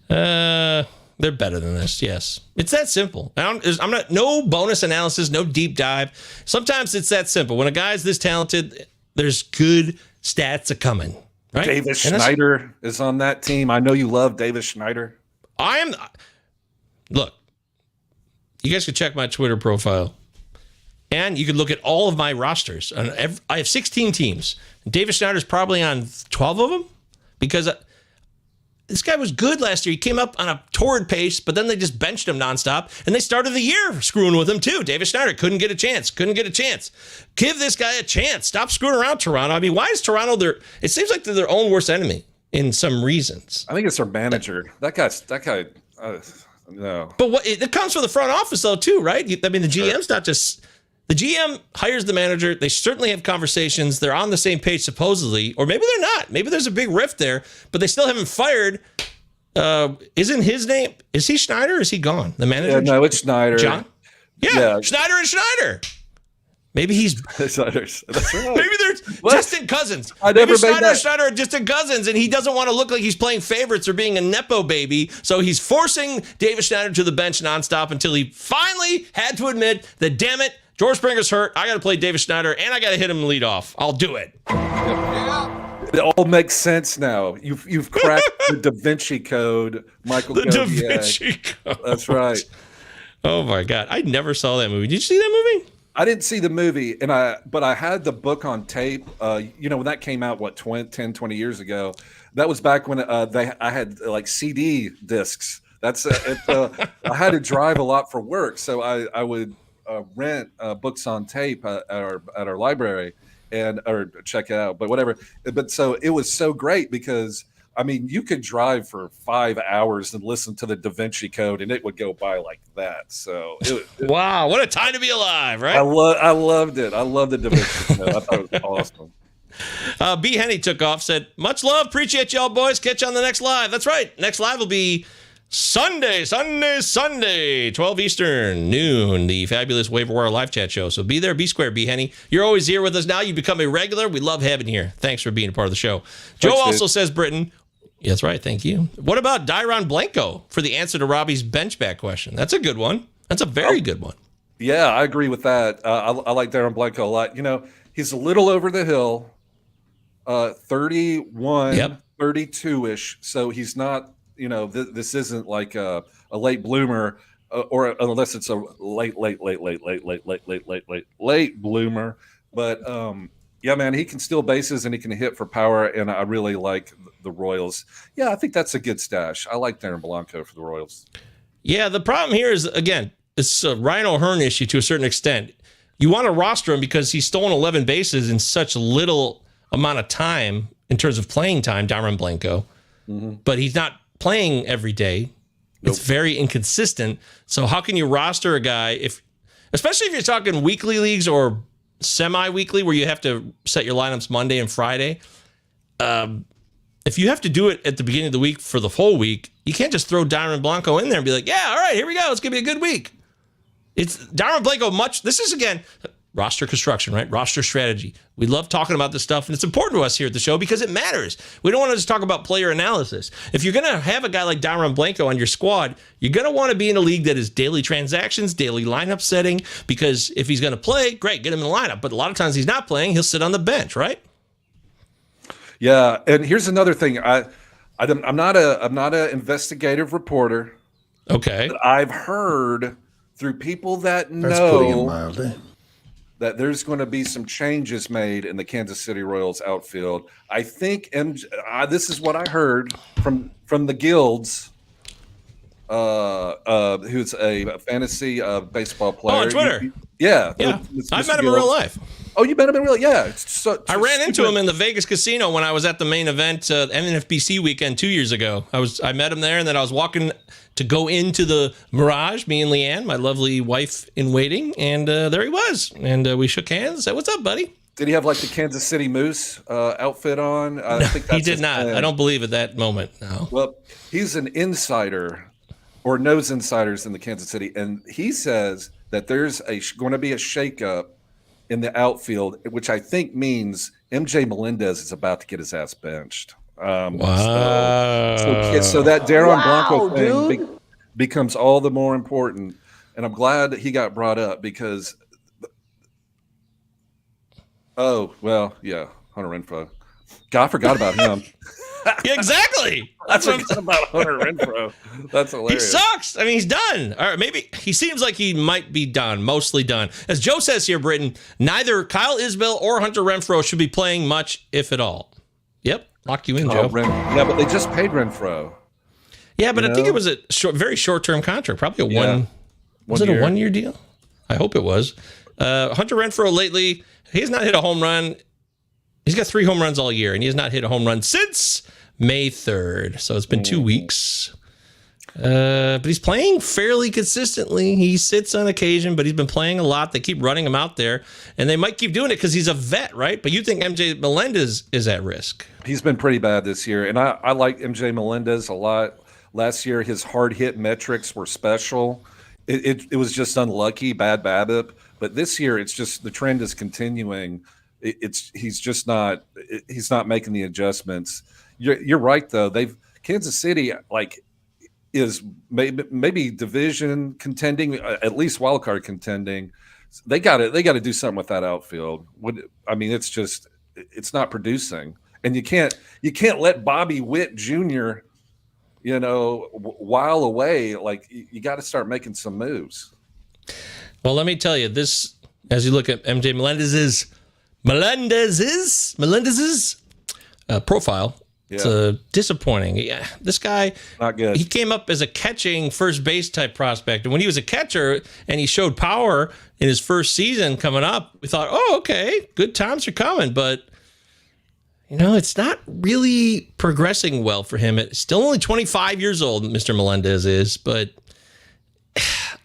They're better than this. Yes, it's that simple. I'm not no bonus analysis, no deep dive. Sometimes it's that simple. When a guy's this talented, there's good stats a coming. Right? Davis Schneider is on that team. I know you love Davis Schneider. Look, you guys can check my Twitter profile, and you can look at all of my rosters. I have 16 teams. Davis Schneider's probably on 12 of them because this guy was good last year. He came up on a torrid pace, but then they just benched him nonstop, and they started the year screwing with him too. Davis Schneider couldn't get a chance. Give this guy a chance. Stop screwing around, Toronto. I mean, why is Toronto it seems like they're their own worst enemy in some reasons. I think it's their manager. That guy. No. But it comes from the front office though too, right? I mean, the GM's not just. The GM hires the manager. They certainly have conversations. They're on the same page, supposedly. Or maybe they're not. Maybe there's a big rift there, but they still haven't fired. Isn't his name? Is he Schneider or is he gone? The manager? Yeah, no, it's Schneider. John? Yeah. Schneider and Schneider. Maybe he's. That's right. Maybe they're distant cousins. Maybe Schneider are distant cousins, and he doesn't want to look like he's playing favorites or being a Nepo baby. So he's forcing David Schneider to the bench nonstop until he finally had to admit that, damn it, George Springer's hurt. I got to play David Schneider, and I got to hit him lead off. I'll do it. It all makes sense now. You've cracked the Da Vinci Code, Michael. The Da Vinci Code. That's right. Oh my God, I never saw that movie. Did you see that movie? I didn't see the movie, but I had the book on tape. When that came out, 20 years ago. That was back when I had like CD discs. That's I had to drive a lot for work, so I would rent books on tape at our library or check it out. But whatever. But so it was so great because I mean you could drive for 5 hours and listen to the Da Vinci Code, and it would go by like that. So wow, what a time to be alive, right? I loved it. I loved the Da Vinci Code. I thought it was awesome. B. Henny took off, said, much love. Appreciate y'all, boys. Catch you on the next live. That's right. Next live will be Sunday, 12 Eastern, noon, the fabulous Waiver Wire live chat show. So be there, be square, B. Henny. You're always here with us now. You become a regular. We love having you here. Thanks for being a part of the show. Joe also says, Britton. Yeah, that's right. Thank you. What about Dyron Blanco for the answer to Robbie's benchback question? That's a good one. That's a very good one. Yeah, I agree with that. I like Dyron Blanco a lot. He's a little over the hill. 31, 32-ish. So he's not, this isn't like a late bloomer or unless it's a late bloomer. But yeah, man, he can steal bases and he can hit for power. And I really like the Royals. Yeah, I think that's a good stash. I like Dyron Blanco for the Royals. Yeah, the problem here is, again, it's a Ryan O'Hearn issue to a certain extent. You want to roster him because he's stolen 11 bases in such little amount of time in terms of playing time, Dyron Blanco, but he's not playing every day. Nope. It's very inconsistent. So how can you roster a guy especially if you're talking weekly leagues or semi-weekly where you have to set your lineups Monday and Friday? If you have to do it at the beginning of the week for the whole week, you can't just throw Dyron Blanco in there and be like, yeah, all right, here we go. It's going to be a good week. It's Dyron Blanco this is, again, roster construction, right? Roster strategy. We love talking about this stuff, and it's important to us here at the show because it matters. We don't want to just talk about player analysis. If you're going to have a guy like Dyron Blanco on your squad, you're going to want to be in a league that is daily transactions, daily lineup setting, because if he's going to play, great, get him in the lineup. But a lot of times he's not playing, he'll sit on the bench, right? Yeah, and here's another thing. I'm not an investigative reporter. Okay. But I've heard through people that know that there's going to be some changes made in the Kansas City Royals outfield. I think this is what I heard from the Guilds, who's a fantasy baseball player. Oh, on Twitter. Yeah. I met him in real life. Oh, you met him in real life? Yeah. I ran into him in the Vegas casino when I was at the main event, NFBC weekend 2 years ago. I met him there, and then I was walking to go into the Mirage, me and Leanne, my lovely wife in waiting, and there he was. And we shook hands. Said, "What's up, buddy?" Did he have like the Kansas City Moose outfit on? I think that's he did not. I don't believe at that moment. No. Well, he's an insider or knows insiders in the Kansas City, and he says that there's going to be a shakeup in the outfield, which I think means MJ Melendez is about to get his ass benched. Wow. So that Dyron Blanco thing becomes all the more important, and I'm glad that he got brought up because. Oh well, yeah, Hunter Renfroe. God, I forgot about him. Yeah, exactly. That's what about Hunter Renfroe. That's hilarious. He sucks. I mean, he's done. Or maybe he seems like he might be done, mostly done. As Joe says here, Britton, neither Kyle Isbell or Hunter Renfroe should be playing much, if at all. Yep, lock you in, Joe. Yeah, but they just paid Renfroe. Yeah, but I think it was a very short-term contract, probably a one. Was it a 1 year deal? I hope it was. Hunter Renfroe lately, he has not hit a home run. He's got 3 home runs all year, and he has not hit a home run since May 3rd. So it's been 2 weeks. But he's playing fairly consistently. He sits on occasion, but he's been playing a lot. They keep running him out there, and they might keep doing it because he's a vet, right? But you think MJ Melendez is at risk. He's been pretty bad this year, and I like MJ Melendez a lot. Last year, his hard hit metrics were special. It was just unlucky, bad BABIP. But this year, it's just the trend is continuing. He's not making the adjustments. You're right though. Kansas City is maybe division contending, at least wild card contending. They got to do something with that outfield. It's not producing, and you can't let Bobby Witt Jr. while away. Like you got to start making some moves. Well, let me tell you, as you look at MJ Melendez's profile. It's disappointing. Yeah, this guy, not good. He came up as a catching first base type prospect. And when he was a catcher and he showed power in his first season coming up, we thought, oh, okay, good times are coming. But, it's not really progressing well for him. It's still only 25 years old, Mr. Melendez is. But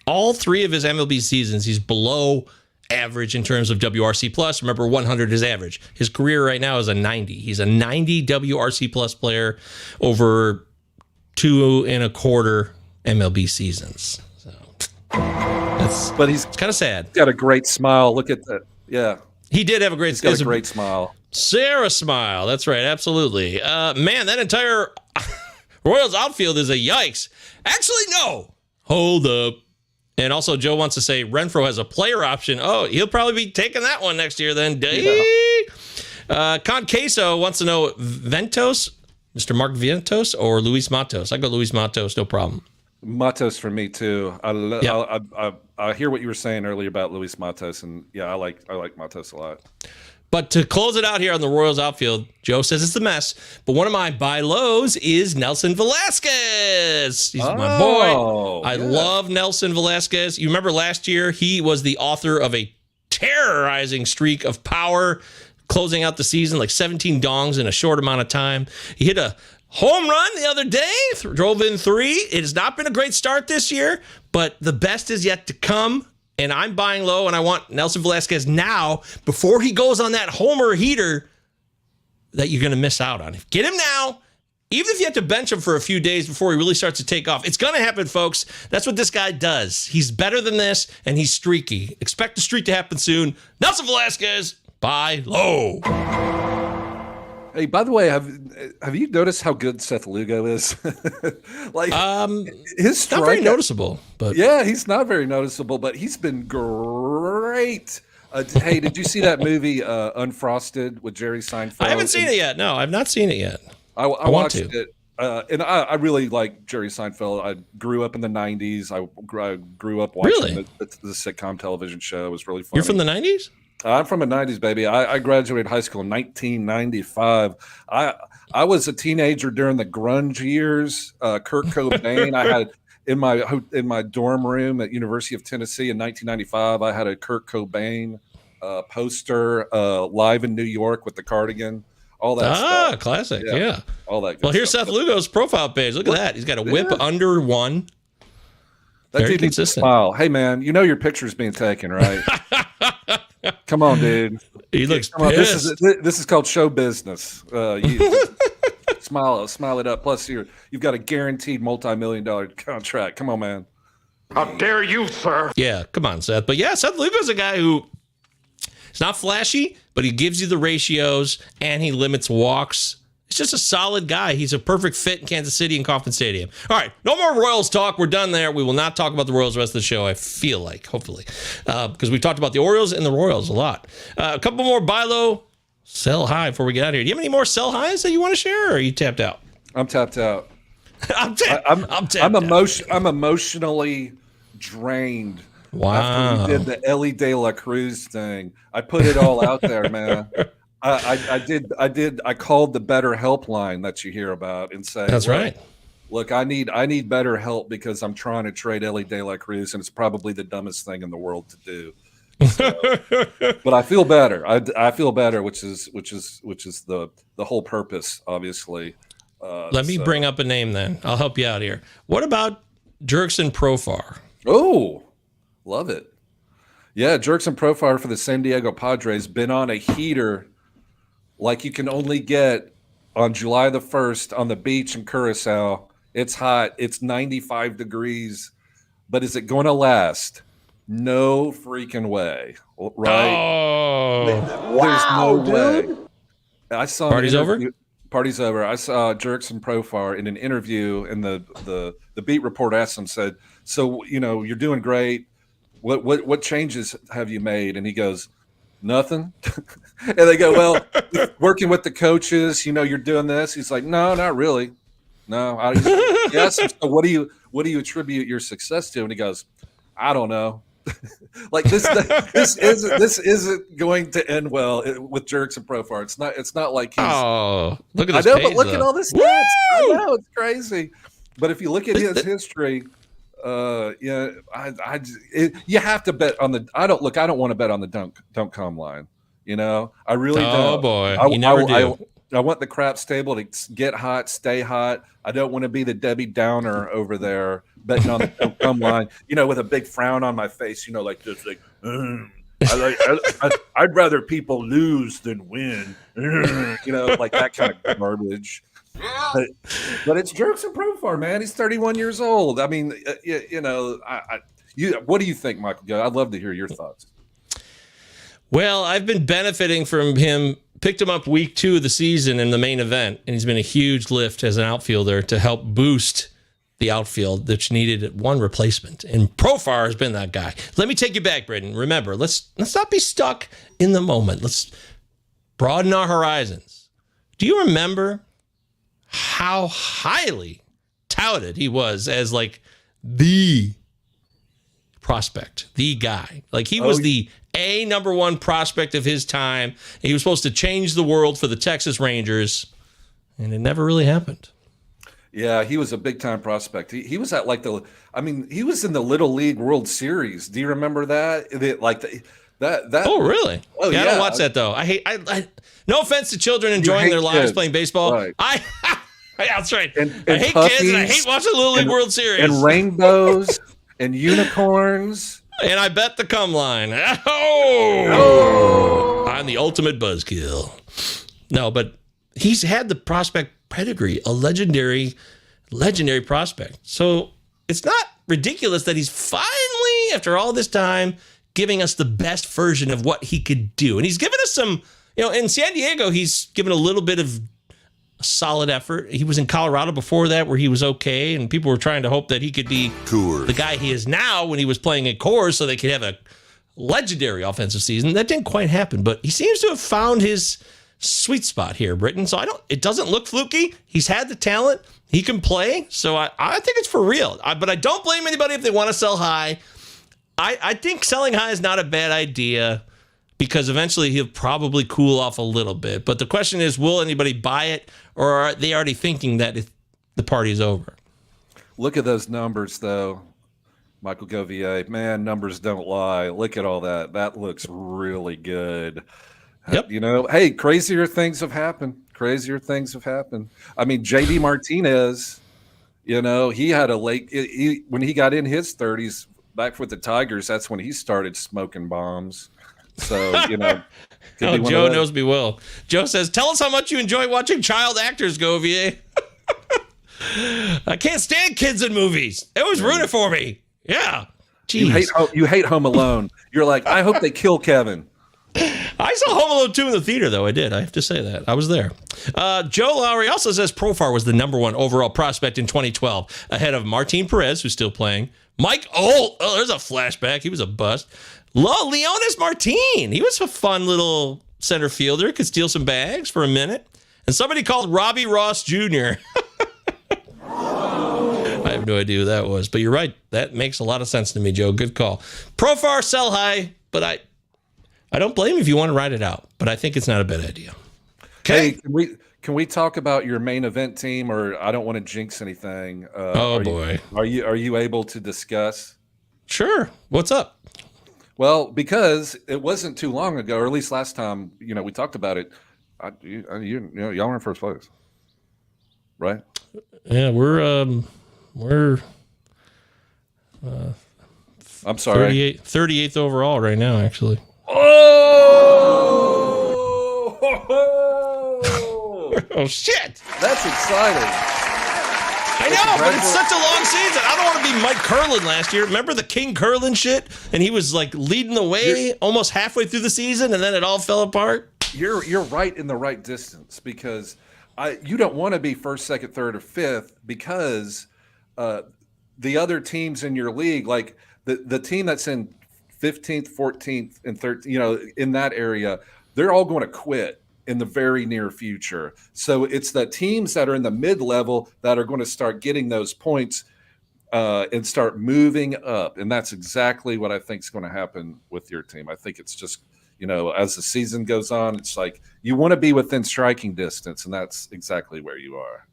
all three of his MLB seasons, he's below average in terms of WRC plus. Remember, 100 is average. His career right now is a 90. He's a 90 WRC plus player over 2.25 MLB seasons. So it's kind of sad. He's got a great smile. Look at that. Yeah. He did have a great He's got a great smile. Sarah smile. That's right. Absolutely. Man, that entire Royals outfield is a yikes. Actually, no. Hold up. And also, Joe wants to say Renfroe has a player option. Oh, he'll probably be taking that one next year then. Con Queso wants to know Ventos, Mr. Mark Ventos, or Luis Matos. I go Luis Matos, no problem. Matos for me too. I hear what you were saying earlier about Luis Matos, and yeah, I like Matos a lot. But to close it out here on the Royals outfield, Joe says it's a mess. But one of my buy lows is Nelson Velasquez. He's my boy. I love Nelson Velasquez. You remember last year, he was the author of a terrorizing streak of power, closing out the season, like 17 dongs in a short amount of time. He hit a home run the other day, drove in 3. It has not been a great start this year, but the best is yet to come. And I'm buying low, and I want Nelson Velasquez now before he goes on that homer heater that you're going to miss out on. Get him now, even if you have to bench him for a few days before he really starts to take off. It's going to happen, folks. That's what this guy does. He's better than this, and he's streaky. Expect the streak to happen soon. Nelson Velasquez, buy low. Hey, by the way, have you noticed how good Seth Lugo is? His strike, not very noticeable, but yeah, he's not very noticeable, but he's been great. Hey, did you see that movie Unfrosted with Jerry Seinfeld? I haven't seen it yet. No, I've not seen it yet. I watched it, and I really like Jerry Seinfeld. I grew up in the '90s. I grew up watching the sitcom television show. It was really fun. You're from the '90s? I'm from the 90s, baby. I graduated high school in 1995. I was a teenager during the grunge years. Kurt Cobain. I had in my dorm room at University of Tennessee in 1995. I had a Kurt Cobain poster live in New York with the Cardigan. All that stuff. Classic. Yeah. All that. Well, here's Seth Lugo's profile page. Look at that. He's got a whip under 1. That Very dude needs to consistent. smile. Hey, man, you know your picture's being taken, right? Come on, dude. He looks pissed. This is called show business. Smile it up. Plus, you've got a guaranteed multi-million-dollar contract. Come on, man. How dare you, sir? Yeah, come on, Seth. But yeah, Seth Lugo's a guy who is not flashy, but he gives you the ratios and he limits walks. He's just a solid guy. He's a perfect fit in Kansas City and Kauffman Stadium. All right, no more Royals talk. We're done there. We will not talk about the Royals the rest of the show, I feel like, hopefully, because we talked about the Orioles and the Royals a lot. A couple more buy low, sell high before we get out of here. Do you have any more sell highs that you want to share, or are you tapped out? I'm tapped out. I'm tapped I'm emotionally drained. Wow. After we did the Elly De La Cruz thing, I put it all out there, man. I called the better helpline that you hear about and said, that's right. Look, I need better help because I'm trying to trade Elly De La Cruz, and it's probably the dumbest thing in the world to do. So, but I feel better. I feel better, which is the whole purpose, obviously. Let me bring up a name then. I'll help you out here. What about Jurickson Profar? Oh, love it. Yeah, Jurickson Profar for the San Diego Padres been on a heater like you can only get on July the 1st on the beach in Curacao. It's hot. It's 95 degrees. But is it going to last? No freaking way. Right? Oh. There's no way. I saw Party's over? Party's over. I saw Jurickson Profar in an interview, and the beat reporter asked him, said, so, you're doing great. What changes have you made? And he goes, nothing. And they go, well, working with the coaches, you're doing this. He's like, no, not really. No. Yes. So what do you attribute your success to? And he goes, I don't know. Like this isn't going to end well with Jerks and Profar. It's not like he's. Oh, look at I this know, page, but look though. at all this stats. I know it's crazy, but if you look at his history, yeah, you have to bet on the. I don't want to bet on the don't come line. You know, I really don't. Oh boy, you never do. I want the crap stable to get hot, stay hot. I don't want to be the Debbie Downer over there betting on the don't come line, you know, with a big frown on my face, you know, like this, like, I'd rather people lose than win, you know, like that kind of garbage. But it's Jerks and Profar, man. He's 31 years old. I mean, you know, what do you think, Michael? I'd love to hear your thoughts. Well, I've been benefiting from him. Picked him up week 2 of the season in the main event, and he's been a huge lift as an outfielder to help boost the outfield, which needed one replacement. And Profar has been that guy. Let me take you back, Britton. Remember, let's not be stuck in the moment. Let's broaden our horizons. Do you remember how highly touted he was as like the prospect, the guy? Like he was the number one prospect of his time. He was supposed to change the world for the Texas Rangers, and it never really happened. Yeah, he was a big time prospect. He was at he was in the Little League World Series. Do you remember that? That. Oh, really? Oh, yeah. I don't watch that though. I no offense to children enjoying their lives playing baseball. Right. That's right. And I hate kids, and I hate watching the Little League World Series. And rainbows and unicorns. And I bet the come line. Oh! I'm the ultimate buzzkill. No, but he's had the prospect pedigree, a legendary prospect. So it's not ridiculous that he's finally, after all this time, giving us the best version of what he could do. And he's given us some, you know, in San Diego, he's given a little bit of solid effort. He was in Colorado before that where he was okay, and people were trying to hope that he could be the guy he is now when he was playing at Coors so they could have a legendary offensive season. That didn't quite happen, but he seems to have found his sweet spot here, Britton. So it doesn't look fluky. He's had the talent. He can play. So I think it's for real. But I don't blame anybody if they want to sell high. I think selling high is not a bad idea, because eventually he'll probably cool off a little bit. But the question is, will anybody buy it, or are they already thinking that the party's over? Look at those numbers, though, Michael Govier. Man, numbers don't lie. Look at all that. That looks really good. Yep. You know, hey, crazier things have happened. I mean, J.D. Martinez, you know, he had a when he got in his 30s back with the Tigers, that's when he started smoking bombs. So, you know. Joe knows me well. Joe says, tell us how much you enjoy watching child actors, Govier. I can't stand kids in movies. It was ruining for me. Yeah. Jeez. You hate Home Alone. You're like, I hope they kill Kevin. I saw Home Alone 2 in the theater, though. I did. I have to say that. I was there. Joe Lowry also says Profar was the number one overall prospect in 2012, ahead of Martin Perez, who's still playing. Mike Olt. Oh, there's a flashback. He was a bust. Leonis Martin. He was a fun little center fielder. Could steal some bags for a minute. And somebody called Robbie Ross Jr. I have no idea who that was. But you're right. That makes a lot of sense to me, Joe. Good call. Profar, sell high. But I don't blame you if you want to ride it out. But I think it's not a bad idea. Okay. Hey, can we talk about your main event team? Or I don't want to jinx anything. Boy. Are you able to discuss? Sure. What's up? Well, because it wasn't too long ago, or at least last time, you know, we talked about it. Y'all are in first place, right? Yeah, we're I'm sorry, 38th overall right now, actually. Oh shit! That's exciting. I know, but it's such a long season. I don't want to be Mike Curlin last year. Remember the King Curlin shit? And he was like leading the way almost halfway through the season, and then it all fell apart. You're right in the right distance, because you don't want to be first, second, third, or fifth, because the other teams in your league, like the team that's in 15th, 14th, and 13th, you know, in that area, they're all going to quit in the very near future. So it's the teams that are in the mid-level that are going to start getting those points. and start moving up. And that's exactly what I think is going to happen with your team. I think it's just, as the season goes on, it's like you want to be within striking distance, and that's exactly where you are.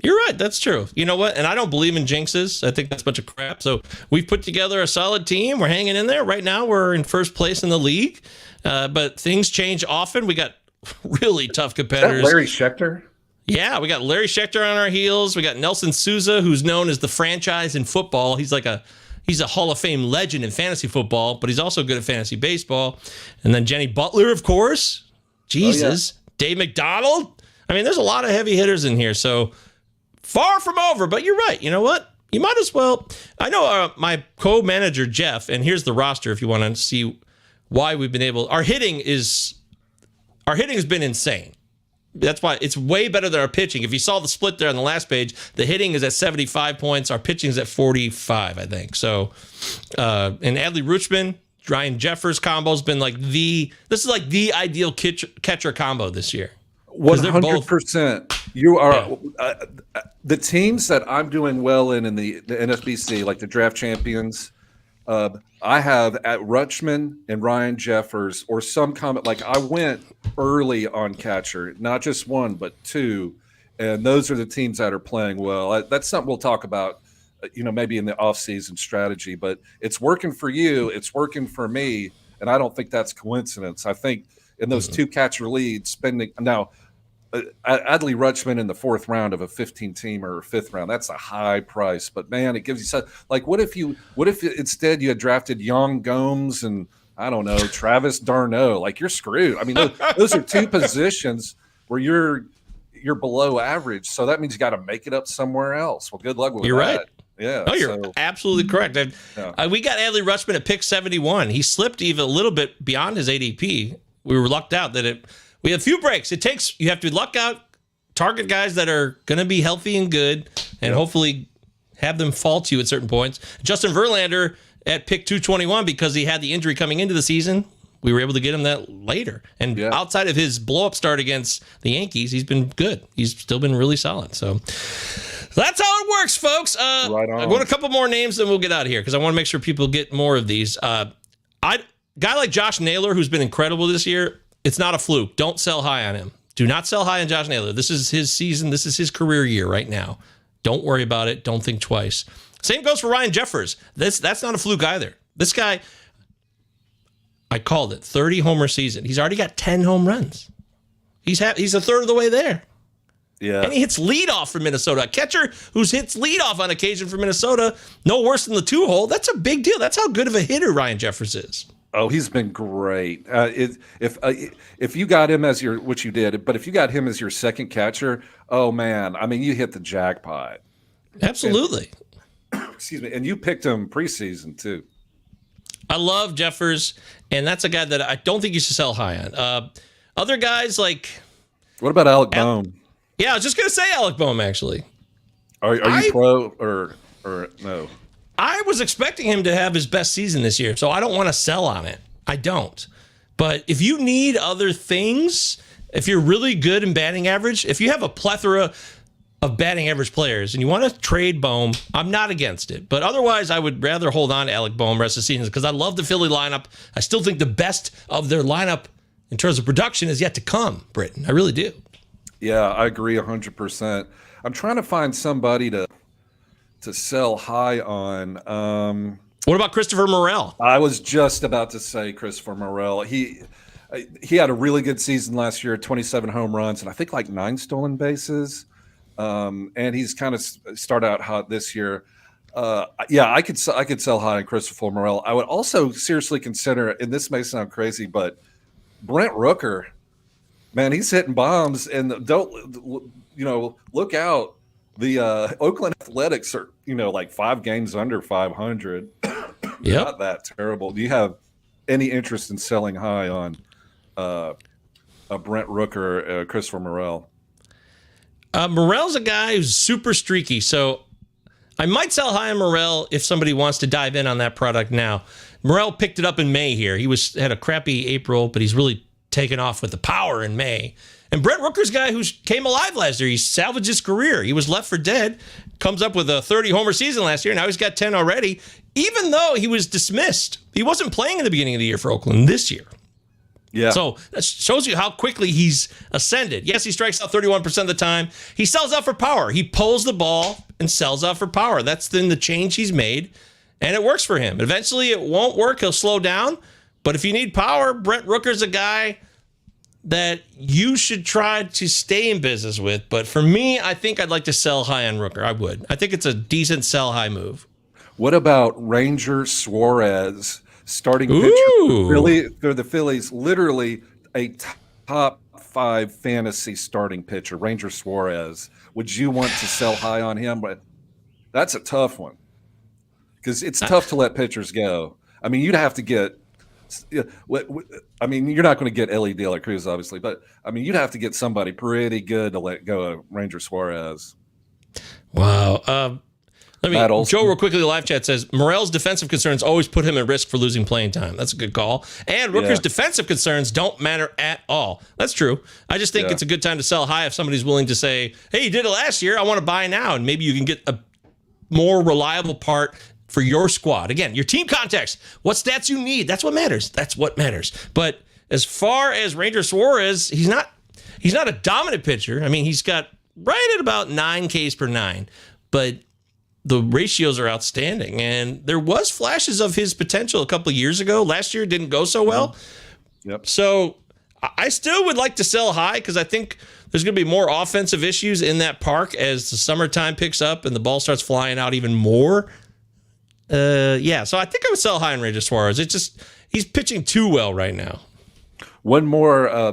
You're right. That's true. You know what? And I don't believe in jinxes. I think that's a bunch of crap. So we've put together a solid team. We're hanging in there. Right now, we're in first place in the league. But things change often. We got really tough competitors. Larry Schechter? Yeah, we got Larry Schechter on our heels. We got Nelson Sousa, who's known as the franchise in football. He's a Hall of Fame legend in fantasy football, but he's also good at fantasy baseball. And then Jenny Butler, of course. Jesus. Oh, yeah. Dave McDonald. I mean, there's a lot of heavy hitters in here. So far from over, but you're right. You know what? You might as well. I know my co-manager, Jeff, and here's the roster if you want to see why we've been able. Our hitting has been insane. That's why it's way better than our pitching. If you saw the split there on the last page, the hitting is at 75 points. Our pitching is at 45, I think. So, and Adley Rutschman, Ryan Jeffers combo has been this is like the ideal catcher combo this year. 100%. You are the teams that I'm doing well in the NFBC, like the draft champions. I have at Rutschman and Ryan Jeffers, or some comment. Like I went early on catcher, not just one but two, and those are the teams that are playing well. That's something we'll talk about, maybe in the off-season strategy. But it's working for you, it's working for me, and I don't think that's coincidence. I think in those two catcher leads, spending now. Adley Rutschman in the 4th round of a 15-team or 5th round, that's a high price. But man, it gives you such, like, what if instead you had drafted Young Gomes and I don't know, Travis d'Arnaud? Like, you're screwed. I mean, those are two positions where you're below average. So that means you got to make it up somewhere else. Well, good luck with that. You're right. Yeah. Oh, you're absolutely correct. We got Adley Rutschman at pick 71. He slipped even a little bit beyond his ADP. We were lucked out that we had a few breaks. You have to luck out, target guys that are going to be healthy and good, and hopefully have them fall to you at certain points. Justin Verlander at pick 221 because he had the injury coming into the season. We were able to get him that later. And outside of his blow-up start against the Yankees, he's been good. He's still been really solid. So that's how it works, folks. Right on. I want a couple more names, then we'll get out of here because I want to make sure people get more of these. Guy like Josh Naylor, who's been incredible this year, it's not a fluke. Don't sell high on him. Do not sell high on Josh Naylor. This is his season. This is his career year right now. Don't worry about it. Don't think twice. Same goes for Ryan Jeffers. That's not a fluke either. This guy, I called it, 30 homer season. He's already got 10 home runs. He's a third of the way there. Yeah. And he hits leadoff for Minnesota. A catcher who hits leadoff on occasion for Minnesota, no worse than the 2-hole. That's a big deal. That's how good of a hitter Ryan Jeffers is. Oh, he's been great. If you got him as which you did, but if you got him as your second catcher, oh man, I mean, you hit the jackpot. Absolutely. Excuse me, and you picked him preseason too. I love Jeffers, and that's a guy that I don't think you should sell high on. Other guys like, what about Alec Bohm? Yeah, I was just gonna say Alec Bohm actually. Are you pro or no? I was expecting him to have his best season this year, so I don't want to sell on it. I don't. But if you need other things, if you're really good in batting average, if you have a plethora of batting average players and you want to trade Bohm, I'm not against it. But otherwise, I would rather hold on to Alec Bohm rest of the season because I love the Philly lineup. I still think the best of their lineup in terms of production is yet to come, Britton. I really do. Yeah, I agree 100%. I'm trying to find somebody to sell high on. What about Christopher Morel? I was just about to say Christopher Morel. He had a really good season last year, 27 home runs, and I think like 9 stolen bases. And he's kind of started out hot this year. I could sell high on Christopher Morel. I would also seriously consider, and this may sound crazy, but Brent Rooker, man, he's hitting bombs, and look out. The Oakland Athletics are, like 5 games under 500. Yep. Not that terrible. Do you have any interest in selling high on a Brent Rooker, Christopher Morel? Morel's a guy who's super streaky, so I might sell high on Morel if somebody wants to dive in on that product now. Morel picked it up in May here. He had a crappy April, but he's really taken off with the power in May. And Brent Rooker's a guy who came alive last year. He salvaged his career. He was left for dead, comes up with a 30-homer season last year. Now he's got 10 already, even though he was dismissed. He wasn't playing in the beginning of the year for Oakland this year. Yeah. So that shows you how quickly he's ascended. Yes, he strikes out 31% of the time. He sells out for power. He pulls the ball and sells out for power. That's then the change he's made, and it works for him. Eventually, it won't work. He'll slow down. But if you need power, Brent Rooker's a guy that you should try to stay in business with. But for me, I think I'd like to sell high on Rooker. I would. I think it's a decent sell high move. What about Ranger Suarez, starting pitcher for the Phillies? Literally a top 5 fantasy starting pitcher, Ranger Suarez. Would you want to sell high on him? But that's a tough one because it's tough to let pitchers go. I mean, you'd have to get. I mean, you're not going to get Elly De La Cruz, obviously, but I mean, you'd have to get somebody pretty good to let go of Ranger Suarez. Wow. Joe, real quickly, the live chat says Morel's defensive concerns always put him at risk for losing playing time. That's a good call. And Rooker's defensive concerns don't matter at all. That's true. I just think it's a good time to sell high if somebody's willing to say, hey, you did it last year. I want to buy now. And maybe you can get a more reliable part for your squad. Again, your team context, what stats you need. That's what matters. That's what matters. But as far as Ranger Suarez, he's not a dominant pitcher. I mean, he's got right at about 9 Ks per 9, but the ratios are outstanding. And there was flashes of his potential a couple of years ago. Last year didn't go so well. Yep. So I still would like to sell high because I think there's going to be more offensive issues in that park as the summertime picks up and the ball starts flying out even more. So I think I would sell high on Ranger Suarez. He's pitching too well right now. One more, I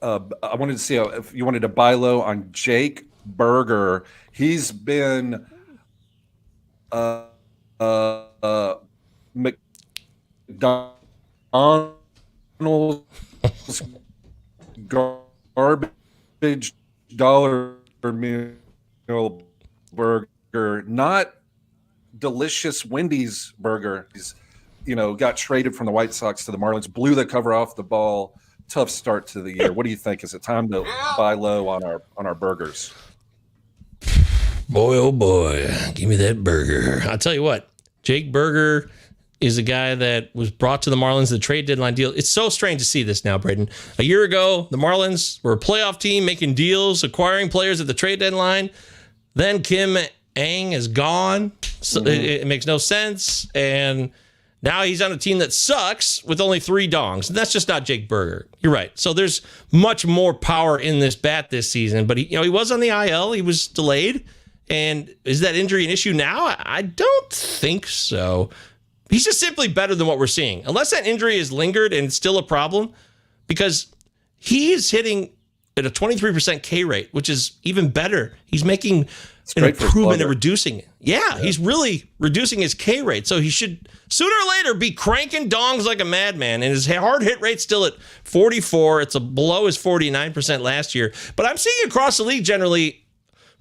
wanted to see if you wanted to buy low on Jake Berger. He's been McDonald's garbage dollar meal burger, not delicious Wendy's burger. He's, got traded from the White Sox to the Marlins, blew the cover off the ball. Tough start to the year. What do you think? Is it time to buy low on our burgers? Boy, oh boy, give me that burger. I'll tell you what, Jake Berger is a guy that was brought to the Marlins, the trade deadline deal. It's so strange to see this now, Britton. A year ago, the Marlins were a playoff team making deals, acquiring players at the trade deadline. Then Kim Ang is gone. So it makes no sense. And now he's on a team that sucks with only 3 dongs. And that's just not Jake Berger. You're right. So there's much more power in this bat this season. But he was on the IL. He was delayed. And is that injury an issue now? I don't think so. He's just simply better than what we're seeing. Unless that injury has lingered and it's still a problem, because he is hitting at a 23% K rate, which is even better. He's making an improvement in reducing it. Yeah, he's really reducing his K rate. So he should sooner or later be cranking dongs like a madman. And his hard hit rate's still at 44. It's below his 49% last year. But I'm seeing across the league generally,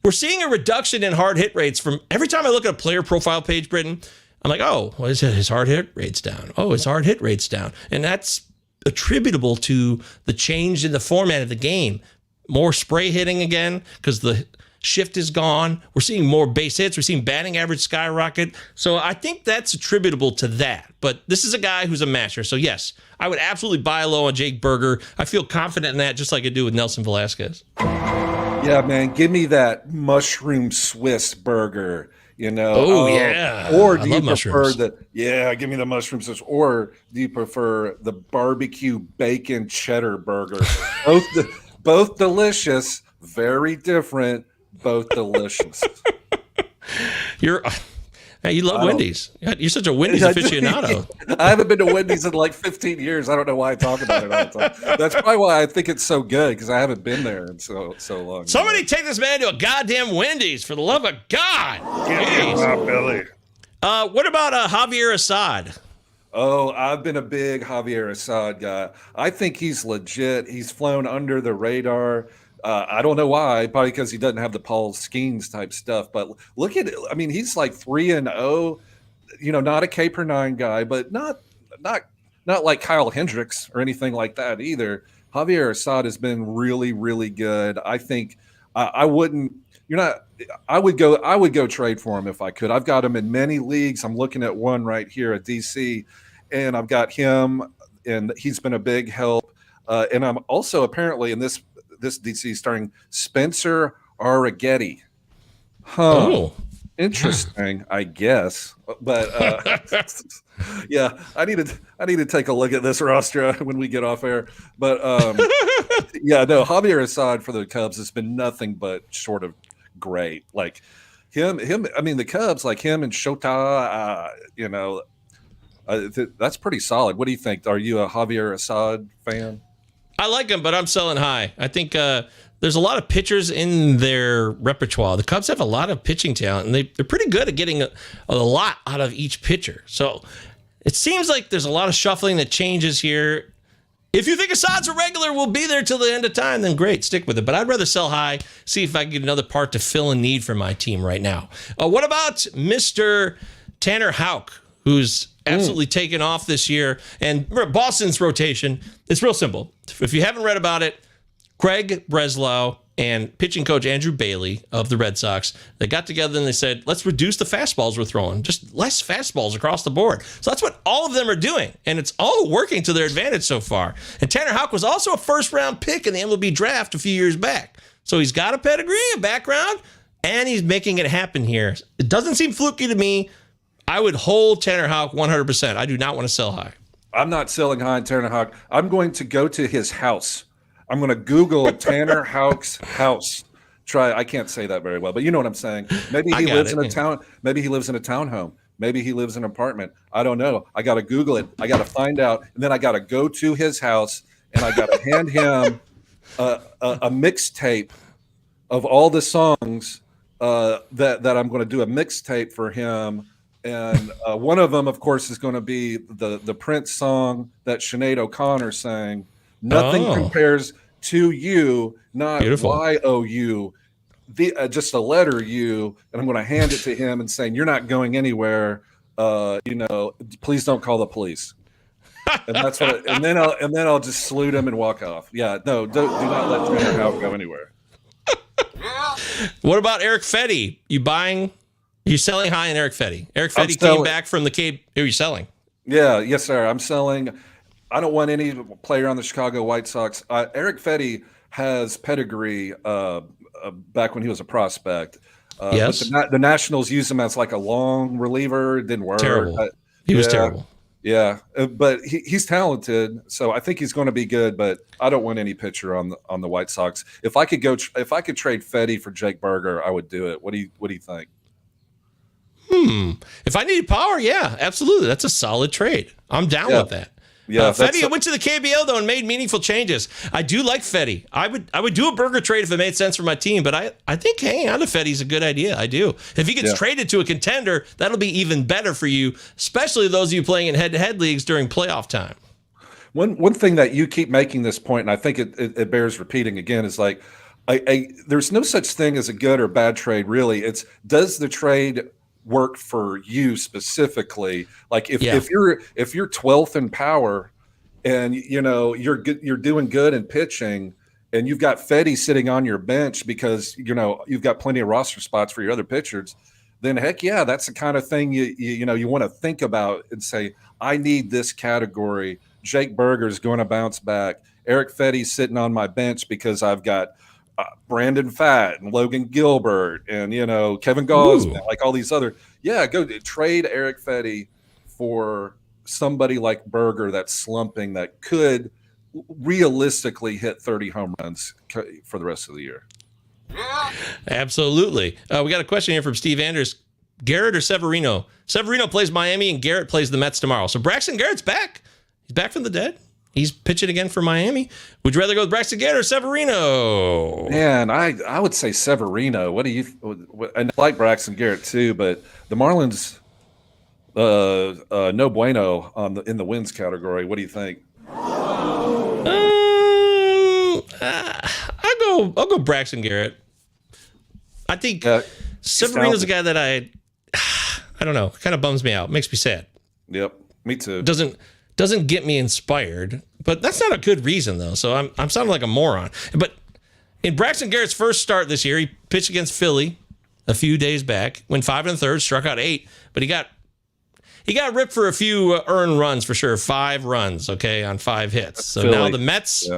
we're seeing a reduction in hard hit rates from every time I look at a player profile page, Britton, I'm like, oh, what is it? His hard hit rate's down. Oh, his hard hit rate's down. And that's attributable to the change in the format of the game. More spray hitting again because the shift is gone. We're seeing more base hits. We're seeing batting average skyrocket. So I think that's attributable to that. But this is a guy who's a masher. So yes, I would absolutely buy low on Jake Berger. I feel confident in that, just like I do with Nelson Velasquez. Yeah, man, give me that mushroom Swiss burger. Oh yeah. Or do you prefer give me the mushroom Swiss, or do you prefer the barbecue bacon cheddar burger? Both delicious, very different, both delicious. You love Wendy's. You're such a Wendy's aficionado. I haven't been to Wendy's in like 15 years. I don't know why I talk about it all the time. That's probably why I think it's so good, because I haven't been there in so long. Somebody take this man to a goddamn Wendy's, for the love of God. Not Billy. What about Javier Assad? Oh, I've been a big Javier Assad guy. I think he's legit. He's flown under the radar. I don't know why. Probably because he doesn't have the Paul Skeens type stuff. But look at it. I mean, he's like 3-0. Not a K per 9 guy, but not not like Kyle Hendricks or anything like that either. Javier Assad has been really, really good. I think I wouldn't. You're not. I would go trade for him if I could. I've got him in many leagues. I'm looking at one right here at DC, and I've got him, and he's been a big help. And I'm also apparently in this DC starting Spencer Arrighetti. Oh, interesting, I guess. But yeah, I need to take a look at this roster when we get off air. But yeah, no, Javier Assad for the Cubs has been nothing but short of great. Like him. I mean, the Cubs, like him and Shota, that's pretty solid. What do you think? Are you a Javier Assad fan? I like him, but I'm selling high. I think there's a lot of pitchers in their repertoire. The Cubs have a lot of pitching talent, and they're pretty good at getting a lot out of each pitcher. So it seems like there's a lot of shuffling that changes here. If you think Assad's a regular, will be there till the end of time, then great, stick with it. But I'd rather sell high, see if I can get another part to fill a need for my team right now. What about Mr. Tanner Houck, who's absolutely taken off this year? And Boston's rotation, it's real simple. If you haven't read about it, Craig Breslow and pitching coach Andrew Bailey of the Red Sox, they got together and they said, let's reduce the fastballs we're throwing, just less fastballs across the board. So that's what all of them are doing, and it's all working to their advantage so far. And Tanner Houck was also a first-round pick in the MLB draft a few years back. So he's got a pedigree, a background, and he's making it happen here. It doesn't seem fluky to me. I would hold Tanner Houck 100%. I do not want to sell high. I'm not selling high on Tanner Houck. I'm going to go to his house. I'm going to Google Tanner Houck's house. I can't say that very well, but you know what I'm saying. Maybe he lives in a town. Maybe he lives in a townhome. Maybe he lives in an apartment. I don't know. I got to Google it. I got to find out, and then I got to go to his house, and I got to hand him a mixtape of all the songs that I'm going to do a mixtape for him. And one of them, of course, is going to be the Prince song that Sinead O'Connor sang. Nothing compares to you, not beautiful. Y-O-U, just a letter U. And I'm going to hand it to him and saying, you're not going anywhere. Please don't call the police. And that's what. And then I'll just salute him and walk off. Yeah, no, do not let Tanner Houck go anywhere. What about Eric Fetty? You selling high in Eric Fetty? Eric Fetty came back from the Cape. Who are you selling? Yeah, yes, sir. I'm selling. I don't want any player on the Chicago White Sox. Eric Fetty has pedigree back when he was a prospect. Yes. But the Nationals used him as like a long reliever. It didn't work. Terrible. He was terrible. Yeah, but he's talented, so I think he's going to be good. But I don't want any pitcher on the White Sox. If I could trade Fetty for Jake Burger, I would do it. What do you think? If I needed power, yeah, absolutely. That's a solid trade. I'm down with that. Yeah, Fetty went to the KBO though and made meaningful changes. I do like Fetty. I would do a Burger trade if it made sense for my team, but I think hanging on to Fetty's a good idea. I do. If he gets traded to a contender, that'll be even better for you, especially those of you playing in head-to-head leagues during playoff time. One thing that you keep making this point, and I think it bears repeating again, is like there's no such thing as a good or bad trade. Really, it's does the trade work for you specifically? Like if you're 12th in power and you're doing good in pitching and you've got Fetty sitting on your bench because you've got plenty of roster spots for your other pitchers, then heck yeah, that's the kind of thing you want to think about and say, I need this category. Jake Burger's going to bounce back. Eric Fetty's sitting on my bench because I've got Brandon Fatt and Logan Gilbert and Kevin Gausman, like all these other. Yeah, go trade Eric Fetty for somebody like Burger that's slumping that could realistically hit 30 home runs for the rest of the year. Absolutely. We got a question here from Steve Anders. Garrett or Severino? Severino plays Miami and Garrett plays the Mets tomorrow. So Braxton Garrett's back. He's back from the dead. He's pitching again for Miami. Would you rather go with Braxton Garrett or Severino? Man, I would say Severino. What do you? And I like Braxton Garrett too, but the Marlins, no bueno in the wins category. What do you think? I'll go Braxton Garrett. I think Severino's a guy that I don't know, kind of bums me out, makes me sad. Yep, me too. Doesn't doesn't get me inspired. But that's not a good reason, though. So I'm sounding like a moron. But in Braxton Garrett's first start this year, he pitched against Philly a few days back, went 5 1/3, struck out 8, but he got ripped for a few earned runs for sure. 5 runs, okay, on 5 hits. So Philly. now the Mets,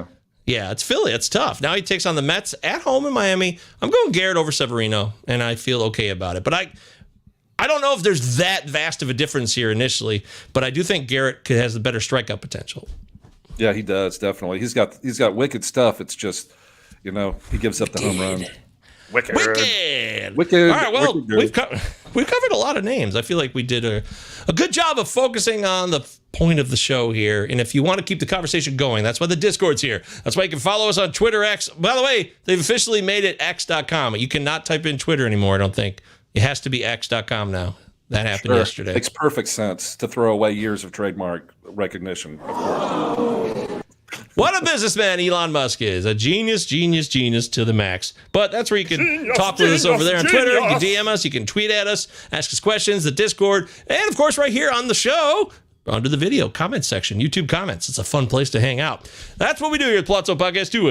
yeah, it's Philly. It's tough. Now he takes on the Mets at home in Miami. I'm going Garrett over Severino, and I feel okay about it. But I don't know if there's that vast of a difference here initially, but I do think Garrett has the better strikeout potential. Yeah, he does, definitely. He's got wicked stuff. It's just, he gives up the home run. Wicked. Wicked. All right, well, wicked we've covered a lot of names. I feel like we did a good job of focusing on the point of the show here. And if you want to keep the conversation going, that's why the Discord's here. That's why you can follow us on Twitter, X. By the way, they've officially made it x.com. You cannot type in Twitter anymore, I don't think. It has to be x.com now. That happened yesterday. Makes perfect sense to throw away years of trademark recognition, of course. What a businessman Elon Musk is. A genius to the max. But that's where you can talk with us over there on Twitter. You can DM us. You can tweet at us. Ask us questions. The Discord. And, of course, right here on the show, under the video comment section, YouTube comments. It's a fun place to hang out. That's what we do here at Pallazzo Podcast. 2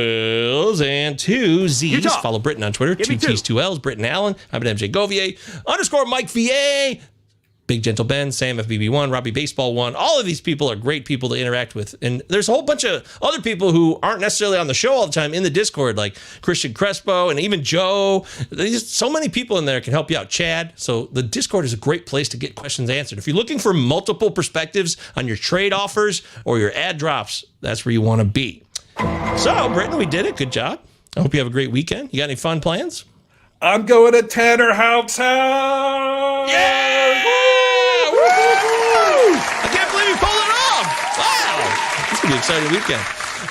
L's and 2 Z's. Follow Britton on Twitter. 2 T's, 2 L's. Britton Allan. I'm at MJ Govier. _ Mike VA. Big Gentle Ben, Sam FBB1, Robbie Baseball 1. All of these people are great people to interact with. And there's a whole bunch of other people who aren't necessarily on the show all the time in the Discord, like Christian Crespo and even Joe. There's so many people in there can help you out. Chad. So the Discord is a great place to get questions answered. If you're looking for multiple perspectives on your trade offers or your ad drops, that's where you want to be. So, Britton, we did it. Good job. I hope you have a great weekend. You got any fun plans? I'm going to Tanner House House. Yeah! I can't believe you pulled it off. Wow. It's going to be an exciting weekend.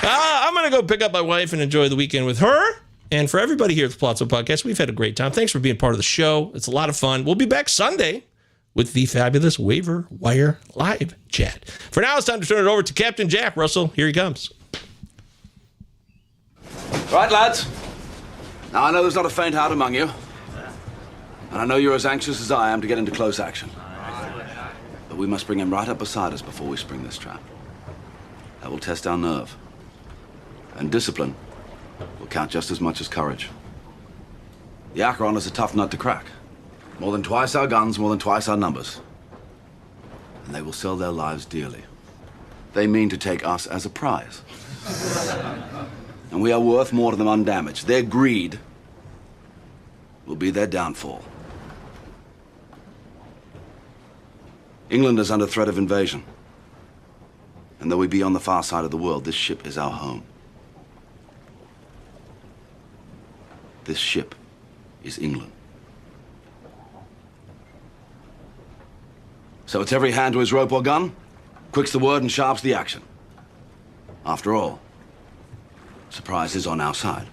I'm going to go pick up my wife and enjoy the weekend with her. And for everybody here at the Pallazzo Podcast, we've had a great time. Thanks for being part of the show. It's a lot of fun. We'll be back Sunday with the fabulous Waiver Wire Live chat. For now, it's time to turn it over to Captain Jack Russell. Here he comes. Right, lads. Now, I know there's not a faint heart among you. And I know you're as anxious as I am to get into close action. But we must bring him right up beside us before we spring this trap. That will test our nerve. And discipline will count just as much as courage. The Acheron is a tough nut to crack. More than twice our guns, more than twice our numbers. And they will sell their lives dearly. They mean to take us as a prize. And we are worth more to them undamaged. Their greed will be their downfall. England is under threat of invasion. And though we be on the far side of the world, this ship is our home. This ship is England. So it's every hand to his rope or gun, quick's the word and sharp's the action. After all, surprise is on our side.